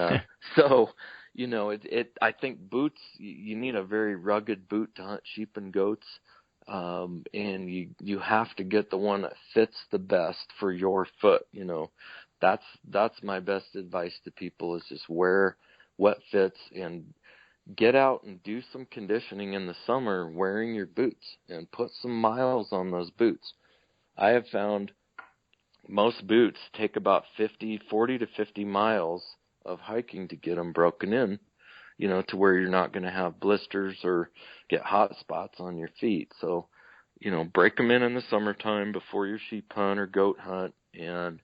so I think boots, you need a very rugged boot to hunt sheep and goats, and you have to get the one that fits the best for your foot. That's my best advice to people, is just wear what fits and get out and do some conditioning in the summer wearing your boots, and put some miles on those boots. I have found most boots take about 40 to 50 miles of hiking to get them broken in, to where you're not going to have blisters or get hot spots on your feet. So, break them in the summertime before your sheep hunt or goat hunt, and,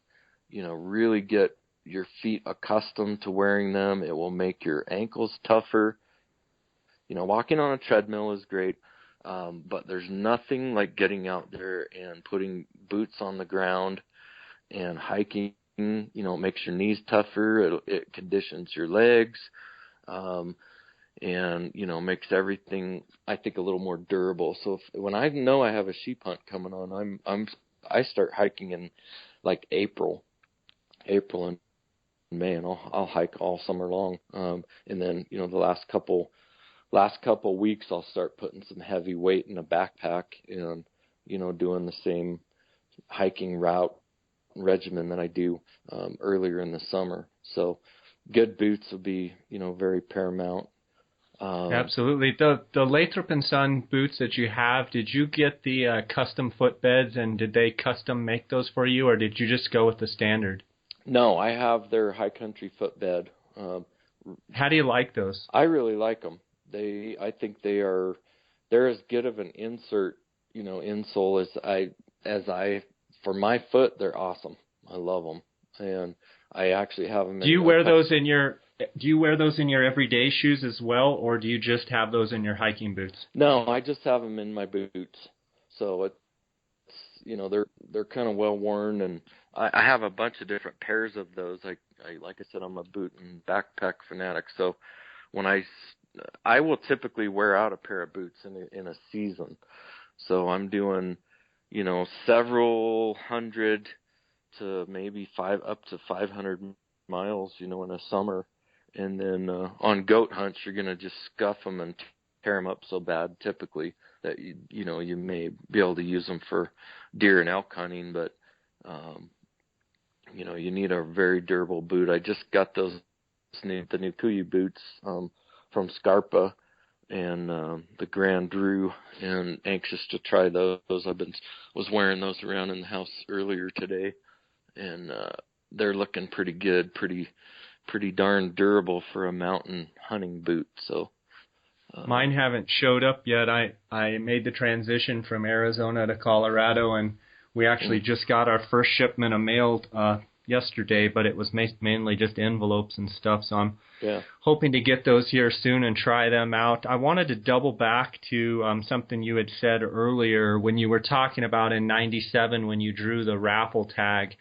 really get your feet accustomed to wearing them. It will make your ankles tougher. Walking on a treadmill is great, but there's nothing like getting out there and putting boots on the ground and hiking. It makes your knees tougher. It conditions your legs, and makes everything, I think, a little more durable. So when I know I have a sheep hunt coming on, I start hiking in like April and May, and I'll hike all summer long. And then the last couple weeks, I'll start putting some heavy weight in a backpack and doing the same hiking route regimen that I do earlier in the summer. So good boots will be very paramount. Absolutely. The Lathrop and Son boots that you have, did you get the custom footbeds, and did they custom make those for you, or did you just go with the standard? No, I have their high country footbed. How do you like those? I really like them. I think they're as good of an insert, insole as I for my foot. They're awesome. I love them, and I actually have them. Do you wear those in your everyday shoes as well, or do you just have those in your hiking boots? No, I just have them in my boots. So it's they're kind of well worn, and I have a bunch of different pairs of those. Like I said, I'm a boot and backpack fanatic. So when I will typically wear out a pair of boots in a season. So I'm doing several hundred to maybe up to 500 miles, in a summer. And then on goat hunts, you're going to just scuff them and tear them up so bad. Typically, that you may be able to use them for deer and elk hunting, but you need a very durable boot. I just got the new Kuiu boots from Scarpa and the Grand Drew, and anxious to try those. Was wearing those around in the house earlier today, and they're looking pretty good, pretty darn durable for a mountain hunting boot. So mine haven't showed up yet. I made the transition from Arizona to Colorado, and we actually just got our first shipment of mail yesterday, but it was mainly just envelopes and stuff, so I'm hoping to get those here soon and try them out. I wanted to double back to something you had said earlier when you were talking about in 97 when you drew the raffle tag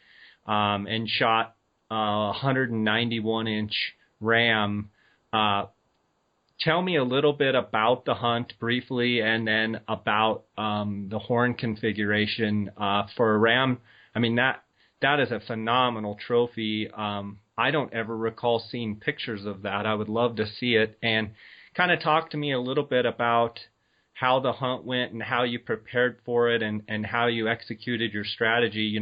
and shot a 191-inch ram. Tell me a little bit about the hunt briefly, and then about the horn configuration for a ram. I mean, that is a phenomenal trophy. I don't ever recall seeing pictures of that. I would love to see it. And kind of talk to me a little bit about how the hunt went and how you prepared for it, and how you executed your strategy.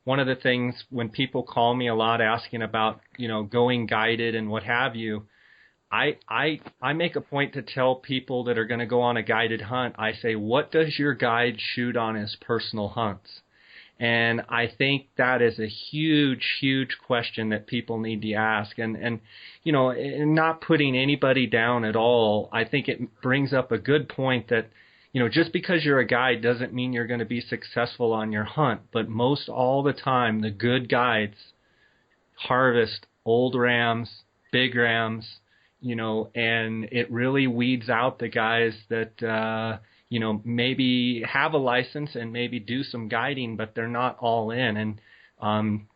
One of the things when people call me a lot asking about, going guided and what have you, I make a point to tell people that are going to go on a guided hunt, I say, what does your guide shoot on his personal hunts? And I think that is a huge, huge question that people need to ask. And not putting anybody down at all, I think it brings up a good point that, just because you're a guide doesn't mean you're going to be successful on your hunt. But most all the time, the good guides harvest old rams, big rams, and it really weeds out the guys that, maybe have a license and maybe do some guiding, but they're not all in. And,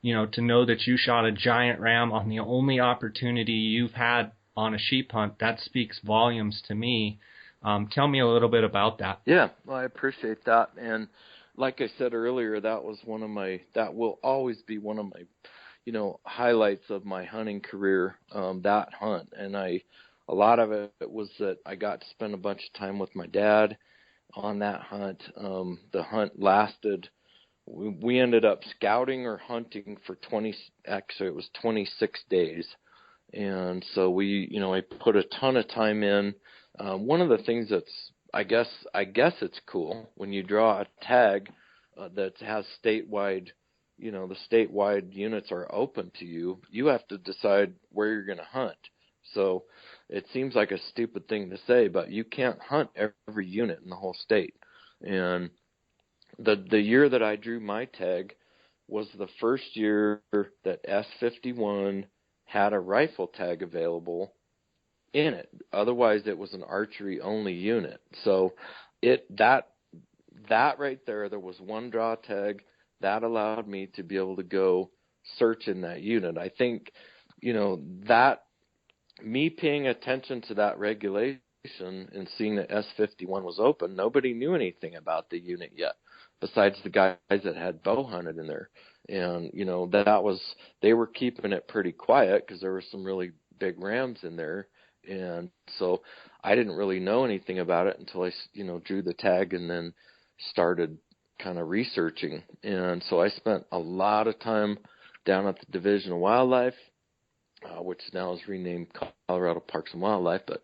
to know that you shot a giant ram on the only opportunity you've had on a sheep hunt, that speaks volumes to me. Tell me a little bit about that. Yeah, well, I appreciate that. And like I said earlier, that will always be one of my, highlights of my hunting career, that hunt. And a lot of it was that I got to spend a bunch of time with my dad on that hunt. The hunt lasted, we ended up scouting or hunting for 26 days. And so I put a ton of time in. One of the things that's, I guess it's cool when you draw a tag that has statewide, the statewide units are open to you. You have to decide where you're going to hunt. So it seems like a stupid thing to say, but you can't hunt every unit in the whole state. And the year that I drew my tag was the first year that S51 had a rifle tag available in it. Otherwise, it was an archery only unit. So that right there was one draw tag that allowed me to be able to go search in that unit. I think, that me paying attention to that regulation and seeing that S51 was open, nobody knew anything about the unit yet, besides the guys that had bow hunted in there. And, they were keeping it pretty quiet because there were some really big rams in there. And so I didn't really know anything about it until I, drew the tag and then started kind of researching. And so I spent a lot of time down at the Division of Wildlife, which now is renamed Colorado Parks and Wildlife, but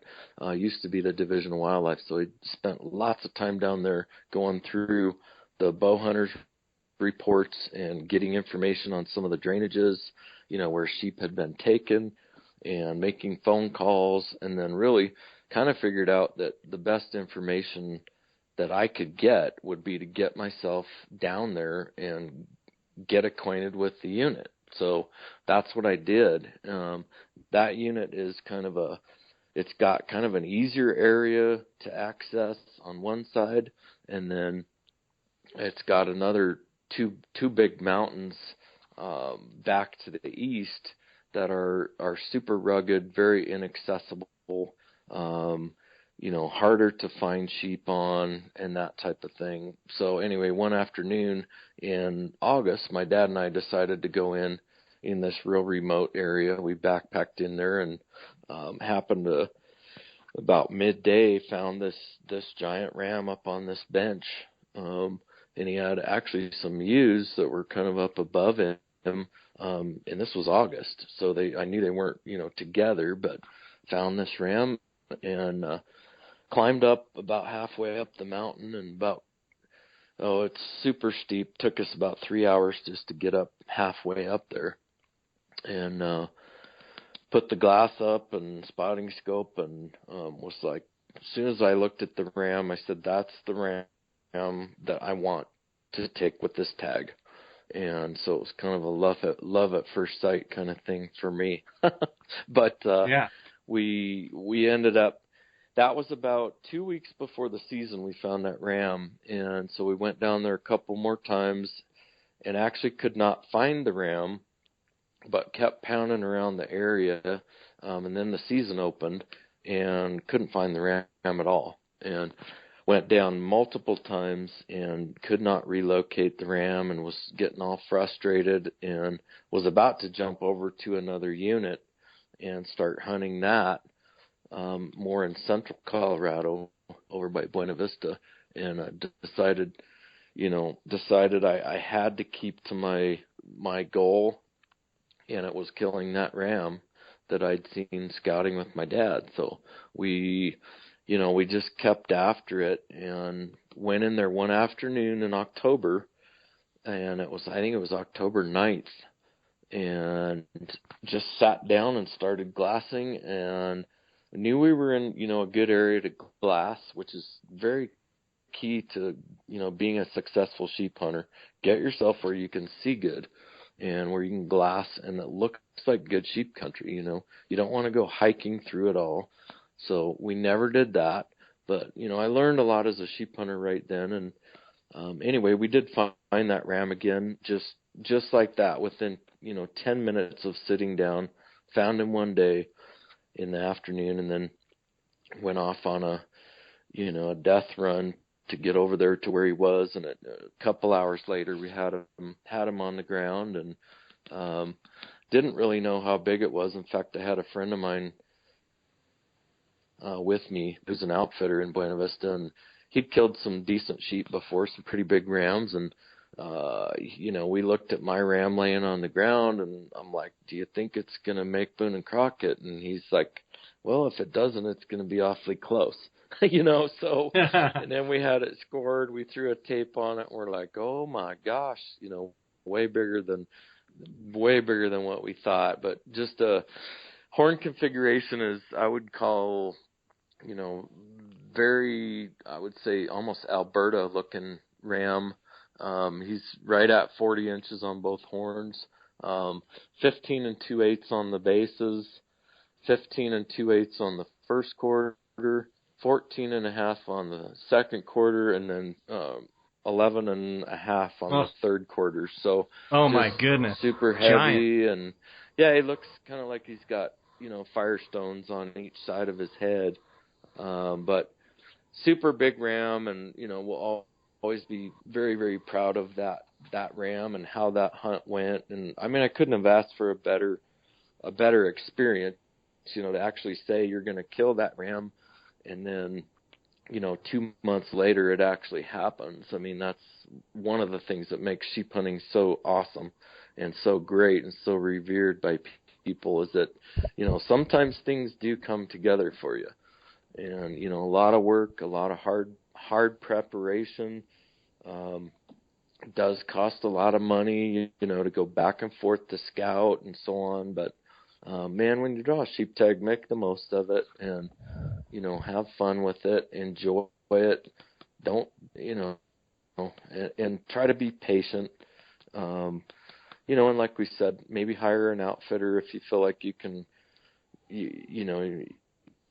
used to be the Division of Wildlife. So I spent lots of time down there going through the bow hunters' reports and getting information on some of the drainages, where sheep had been taken, and making phone calls, and then really kind of figured out that the best information that I could get would be to get myself down there and get acquainted with the unit. So that's what I did. That unit is it's got kind of an easier area to access on one side, and then it's got another two big mountains back to the east that are super rugged, very inaccessible, harder to find sheep on, and that type of thing. So anyway, one afternoon in August, my dad and I decided to go in this real remote area. We backpacked in there and happened to about midday found this giant ram up on this bench, and he had actually some ewes that were kind of up above him. And this was August, so I knew they weren't together, but found this ram and climbed up about halfway up the mountain, and it's super steep. Took us about 3 hours just to get up halfway up there, and put the glass up and spotting scope, and was like, as soon as I looked at the ram, I said, that's the ram that I want to take with this tag. And so it was kind of a love at first sight kind of thing for me. But Yeah. we ended up, that was about 2 weeks before the season we found that ram, and so we went down there a couple more times and actually could not find the ram, but kept pounding around the area, and then the season opened and couldn't find the ram at all, and went down multiple times and could not relocate the ram, and was getting all frustrated and was about to jump over to another unit and start hunting that, more in central Colorado over by Buena Vista, and decided I had to keep to my goal, and it was killing that ram that I'd seen scouting with my dad. So we just kept after it and went in there one afternoon in October, and I think it was October 9th, and just sat down and started glassing, and knew we were in, a good area to glass, which is very key to, being a successful sheep hunter. Get yourself where you can see good and where you can glass and it looks like good sheep country. You don't want to go hiking through it all. So we never did that, but I learned a lot as a sheep hunter right then. And anyway, we did find that ram again, just like that, within 10 minutes of sitting down. Found him one day in the afternoon, and then went off on a death run to get over there to where he was. And a couple hours later, we had him on the ground, and didn't really know how big it was. In fact, I had a friend of mine with me who's an outfitter in Buena Vista, and he'd killed some decent sheep before, some pretty big rams, and we looked at my ram laying on the ground, and I'm like, do you think it's going to make Boone and Crockett? And he's like, well, if it doesn't, it's going to be awfully close. So, and then we had it scored, we threw a tape on it, and we're like, oh my gosh, way bigger than what we thought. But just a horn configuration is, I would call, very, I would say almost Alberta looking ram. He's right at 40 inches on both horns, 15 and 2/8 on the bases, 15 and 2/8 on the first quarter, 14 and a half on the second quarter, and then 11 and a half on the third quarter. So, oh my goodness, super heavy. Giant. And yeah, he looks kind of like he's got firestones on each side of his head, but super big ram, and we'll always be very, very proud of that ram and how that hunt went. And I mean, I couldn't have asked for a better experience, to actually say you're going to kill that ram, and then 2 months later it actually happens. I mean, that's one of the things that makes sheep hunting so awesome and so great and so revered by people, is that sometimes things do come together for you, and a lot of work, a lot of hard preparation. Does cost a lot of money, to go back and forth to scout and so on. But man, when you draw a sheep tag, make the most of it, and have fun with it, enjoy it. Don't and try to be patient. And like we said, maybe hire an outfitter if you feel like you can.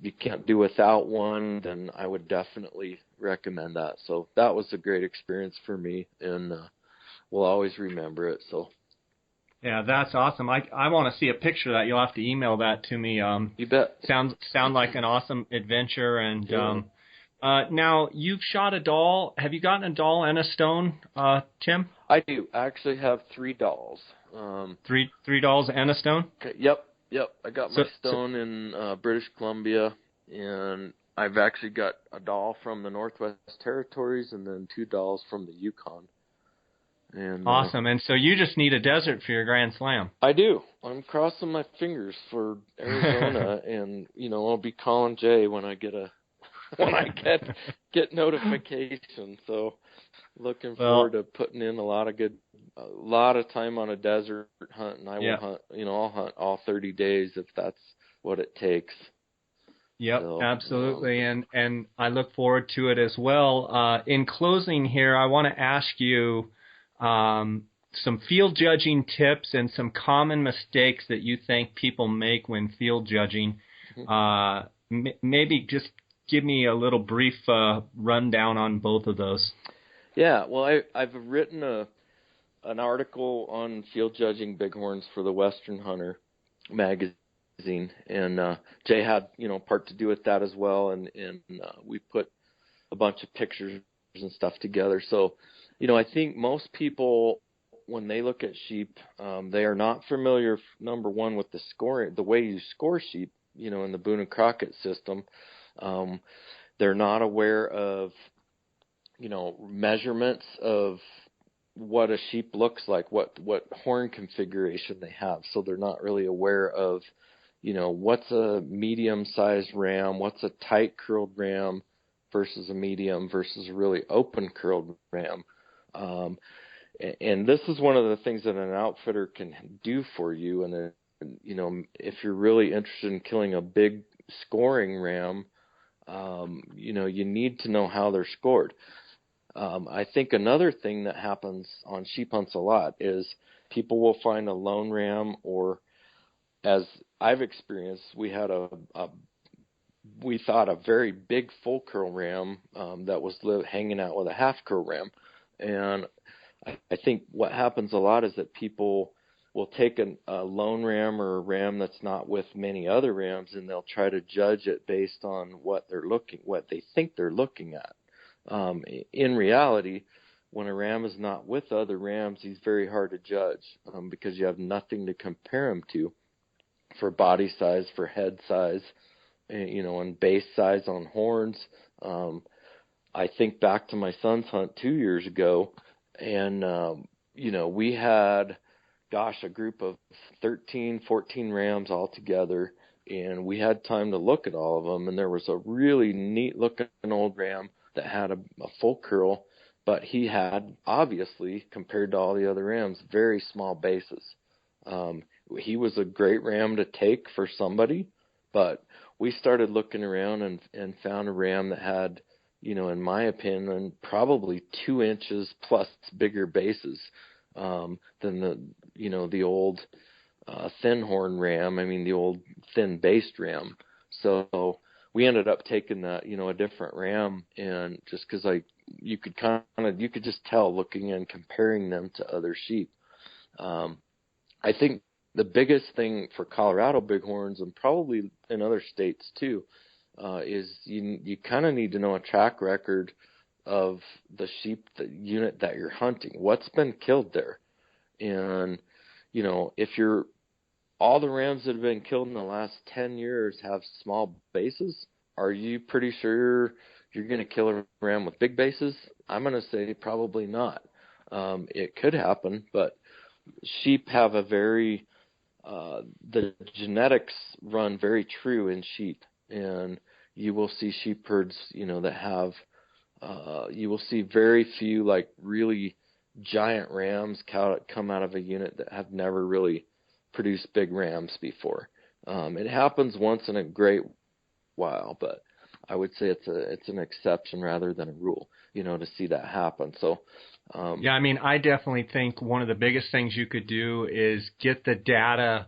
You can't do without one, then I would definitely recommend that. So that was a great experience for me, and we'll always remember it. So yeah, that's awesome. I want to see a picture of that. You'll have to email that to me. You bet. Sound like an awesome adventure. And now you've shot a doll. Have you gotten a doll and a stone, Tim? I do. I actually have 3 dolls. Three dolls and a stone? Okay, Yep. I got my stone in British Columbia, and I've actually got a doll from the Northwest Territories and then 2 dolls from the Yukon. And Awesome. And so you just need a desert for your Grand Slam. I do. I'm crossing my fingers for Arizona, and I'll be calling Jay when I get get notification. So looking forward to putting in a lot of time on a desert hunt, and I will hunt. I'll hunt all 30 days if that's what it takes. Yep, so, absolutely, and I look forward to it as well. In closing here, I want to ask you some field judging tips and some common mistakes that you think people make when field judging. Maybe just give me a little brief rundown on both of those. Yeah, well, I've written an article on field judging bighorns for the Western Hunter magazine, and Jay had part to do with that as well, and we put a bunch of pictures and stuff together. So I think most people, when they look at sheep, they are not familiar, number one, with the scoring, the way you score sheep in the Boone and Crockett system. They're not aware of measurements of what a sheep looks like, what horn configuration they have, so they're not really aware of what's a medium-sized ram, what's a tight curled ram versus a medium versus a really open curled ram. And this is one of the things that an outfitter can do for you. And if you're really interested in killing a big scoring ram, you need to know how they're scored. I think another thing that happens on sheep hunts a lot is people will find a lone ram, or as I've experienced, we had we thought a very big full curl ram that was hanging out with a half curl ram. And I think what happens a lot is that people will take a lone ram or a ram that's not with many other rams, and they'll try to judge it based on what they think they're looking at. In reality, when a ram is not with other rams, he's very hard to judge because you have nothing to compare him to for body size, for head size, and base size on horns. I think back to my son's hunt 2 years ago, and, we had, a group of 13, 14 rams all together, and we had time to look at all of them, and there was a really neat-looking old ram that had a full curl, but he had, obviously, compared to all the other rams, very small bases. He was a great ram to take for somebody, but we started looking around and found a ram that had, in my opinion, probably 2 inches plus bigger bases than the old thin horn ram. I mean, the old thin based ram. So we ended up taking that, a different ram, and just because you could just tell looking and comparing them to other sheep. I think the biggest thing for Colorado bighorns, and probably in other states too, is you kind of need to know a track record of the sheep, the unit that you're hunting. What's been killed there? And, if all the rams that have been killed in the last 10 years have small bases, are you pretty sure you're going to kill a ram with big bases? I'm going to say probably not. It could happen, but sheep have the genetics run very true in sheep, and you will see sheep herds, that have, you will see very few like really giant rams come out of a unit that have never really produced big rams before. It happens once in a great while, but I would say it's an exception rather than a rule, to see that happen. So, yeah, I mean, I definitely think one of the biggest things you could do is get the data,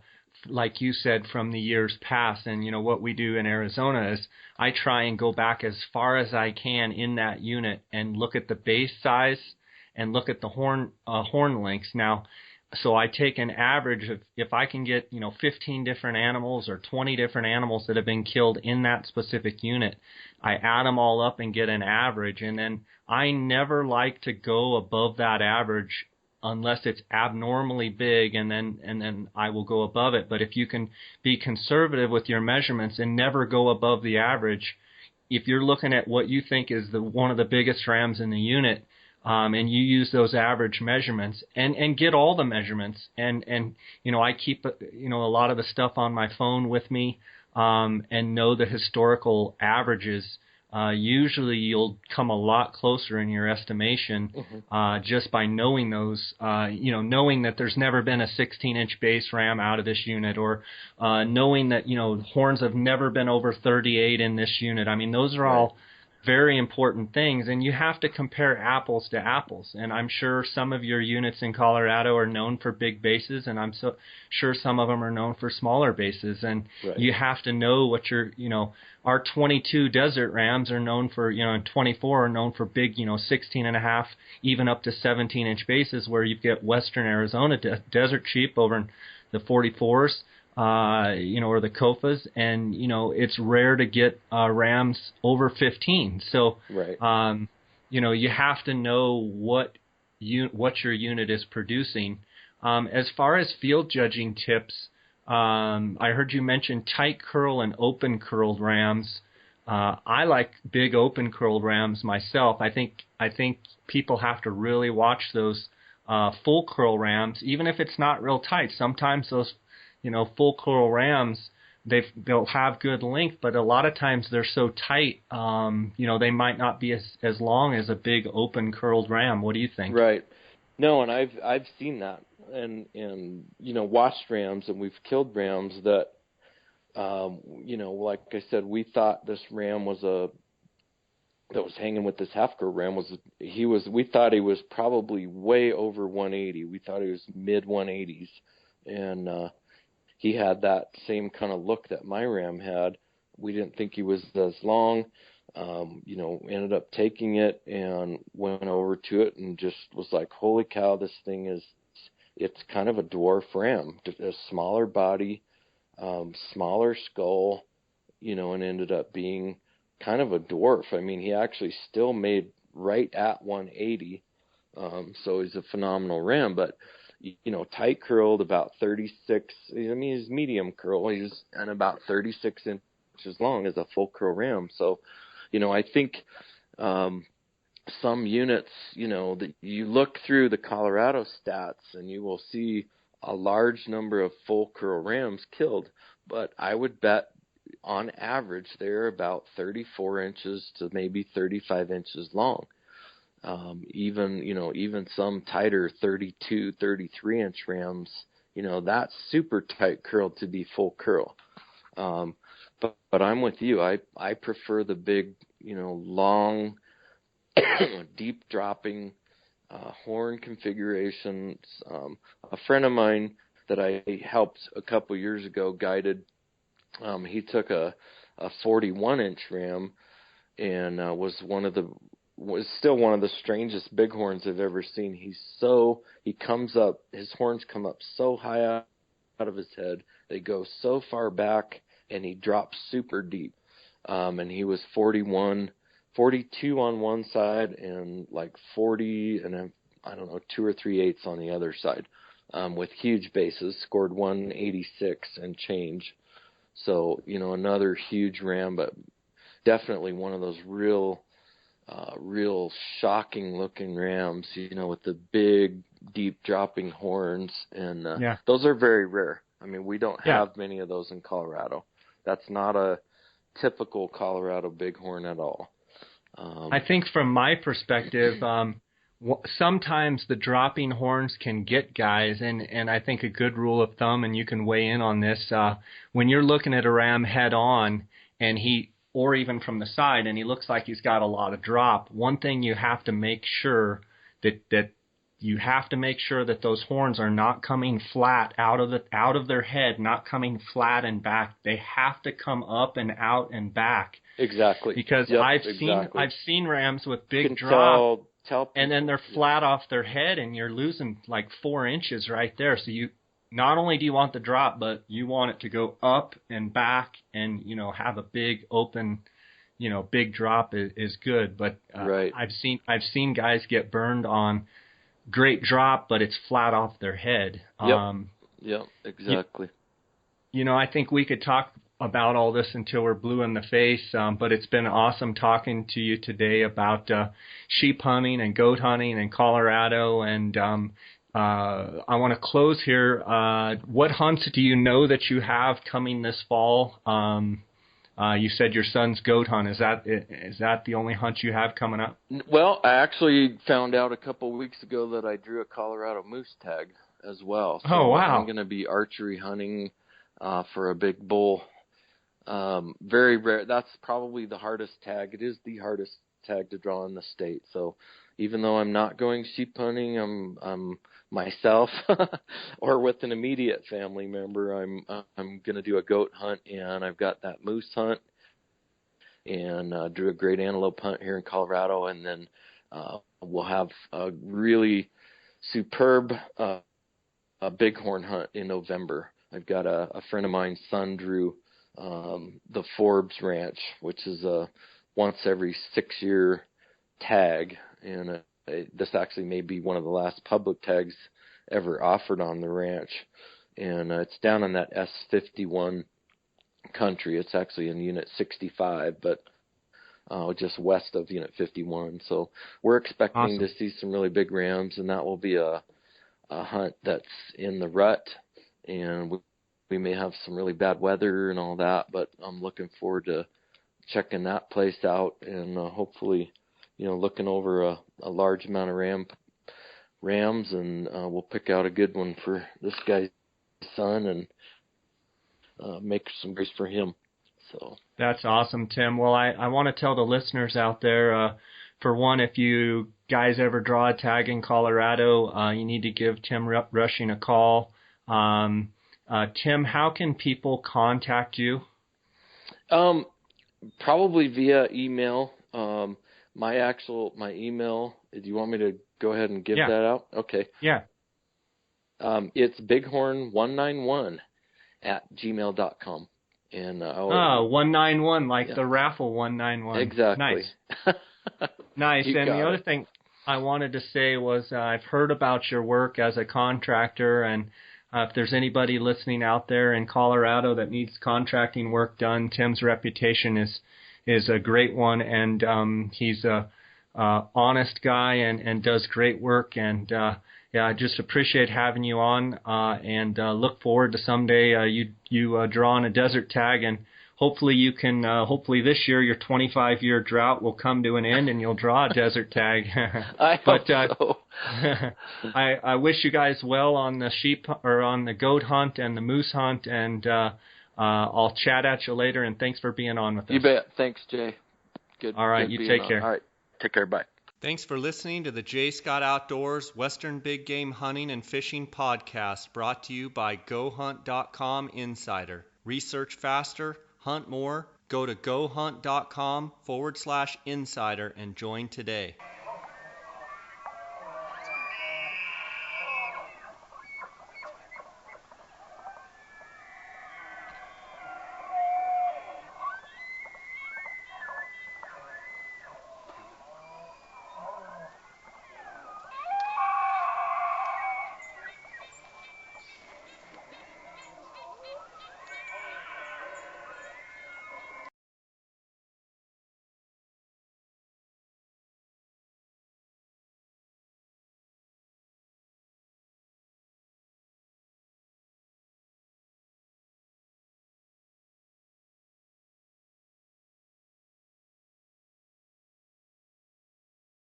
like you said, from the years past. And, what we do in Arizona is I try and go back as far as I can in that unit and look at the base size and look at the horn lengths. Now, so I take an average of, if I can get, 15 different animals or 20 different animals that have been killed in that specific unit, I add them all up and get an average. And then I never like to go above that average unless it's abnormally big, and then I will go above it. But if you can be conservative with your measurements and never go above the average, if you're looking at what you think is one of the biggest rams in the unit, and you use those average measurements and get all the measurements, and I keep a lot of the stuff on my phone with me, and know the historical averages. Usually you'll come a lot closer in your estimation, just by knowing those, knowing that there's never been a 16-inch base ram out of this unit, or knowing that, horns have never been over 38 in this unit. I mean, those are all very important things, and you have to compare apples to apples. And I'm sure some of your units in Colorado are known for big bases, and I'm sure some of them are known for smaller bases. And you have to know what our 22 desert rams are known for, and 24 are known for big, 16 and a half, even up to 17-inch bases, where you get Western Arizona desert sheep over in the 44s. Or the Kofas, and it's rare to get rams over 15. So, you have to know what your unit is producing. As far as field judging tips, I heard you mention tight curl and open curled rams. I like big open curled rams myself. I think people have to really watch those full curl rams, even if it's not real tight. Sometimes those full curl rams, they'll have good length, but a lot of times they're so tight, they might not be as long as a big open curled ram. What do you think? Right. No, and I've seen that, and watched rams, and we've killed rams that, like I said, we thought this ram that was hanging with this half curl ram we thought he was probably way over 180. We thought he was mid 180s, and he had that same kind of look that my ram had. We didn't think he was as long. Ended up taking it and went over to it and just was like, holy cow, this thing it's kind of a dwarf ram, a smaller body, smaller skull, and ended up being kind of a dwarf. I mean, he actually still made right at 180. So he's a phenomenal ram, but tight curled, about 36. I mean, he's medium curl. He's and about 36 inches long as a full curl ram. So, I think some units, that you look through the Colorado stats and you will see a large number of full curl rams killed. But I would bet on average they're about 34 inches to maybe 35 inches long. Even some tighter 32, 33 inch rams, that's super tight curled to be full curl. But I'm with you. I prefer the big, long, deep dropping, horn configurations. A friend of mine that I helped a couple years ago guided, he took a 41 inch ram and, was still one of the strangest bighorns I've ever seen. He comes up, his horns come up so high out of his head. They go so far back, and he drops super deep. And he was 41, 42 on one side and like 40 and I don't know, 2 or 3/8 on the other side, with huge bases, scored 186 and change. So, another huge ram, but definitely one of those real shocking looking rams, with the big, deep dropping horns. And those are very rare. I mean, we don't have many of those in Colorado. That's not a typical Colorado bighorn at all. I think from my perspective, sometimes the dropping horns can get guys, and I think a good rule of thumb, and you can weigh in on this, when you're looking at a ram head on, and or even from the side, and he looks like he's got a lot of drop, one thing you have to make sure that those horns are not coming flat out of their head, not coming flat and back. They have to come up and out and back. Exactly. Because I've seen rams with big drop, and then they're flat off their head, and you're losing like 4 inches right there. So not only do you want the drop, but you want it to go up and back and, have a big open, big drop is good. But I've seen guys get burned on great drop, but it's flat off their head. Yep, exactly. I think we could talk about all this until we're blue in the face, but it's been awesome talking to you today about sheep hunting and goat hunting in Colorado. And I want to close here. What hunts do you know that you have coming this fall? You said your son's goat hunt. Is that the only hunt you have coming up? Well, I actually found out a couple of weeks ago that I drew a Colorado moose tag as well. So oh, wow. I'm going to be archery hunting for a big bull. Very rare. That's probably the hardest tag. It is the hardest tag to draw in the state. So even though I'm not going sheep hunting, I'm myself or with an immediate family member, I'm going to do a goat hunt, and I've got that moose hunt, and drew a great antelope hunt here in Colorado, and then we'll have a really superb bighorn hunt in November. I've got a friend of mine's son drew the Forbes Ranch, which is a once every 6-year tag, and this actually may be one of the last public tags ever offered on the ranch, and it's down in that S51 country. It's actually in Unit 65, but just west of Unit 51. So we're expecting to see some really big rams, and that will be a hunt that's in the rut, and we may have some really bad weather and all that, but I'm looking forward to checking that place out, and hopefully, looking over a large amount of rams, and we'll pick out a good one for this guy's son and make some grace for him. So that's awesome, Tim. Well, I want to tell the listeners out there, for one, if you guys ever draw a tag in Colorado, you need to give Tim Rushing a call. Tim, how can people contact you? Probably via email. My email, do you want me to go ahead and give that out? Okay. Yeah. It's bighorn191@gmail.com. And 191, like the raffle 191. Exactly. Nice. Nice. You And got the other it. thing I wanted to say was I've heard about your work as a contractor, and if there's anybody listening out there in Colorado that needs contracting work done, Tim's reputation is a great one, and he's a honest guy and does great work. And I just appreciate having you on, and look forward to someday you drawing a desert tag, and hopefully you can. Hopefully this year your 25-year drought will come to an end, and you'll draw a desert tag. I hope so. I wish you guys well on the sheep or on the goat hunt and the moose hunt, and I'll chat at you later. And thanks for being on with us. You bet. Thanks, Jay. Good. All right, good you being take on. care. All right, take care. Bye. Thanks for listening to the J. Scott Outdoors Western Big Game Hunting and Fishing Podcast, brought to you by GoHunt.com Insider. Research faster, hunt more. Go to GoHunt.com/insider and join today.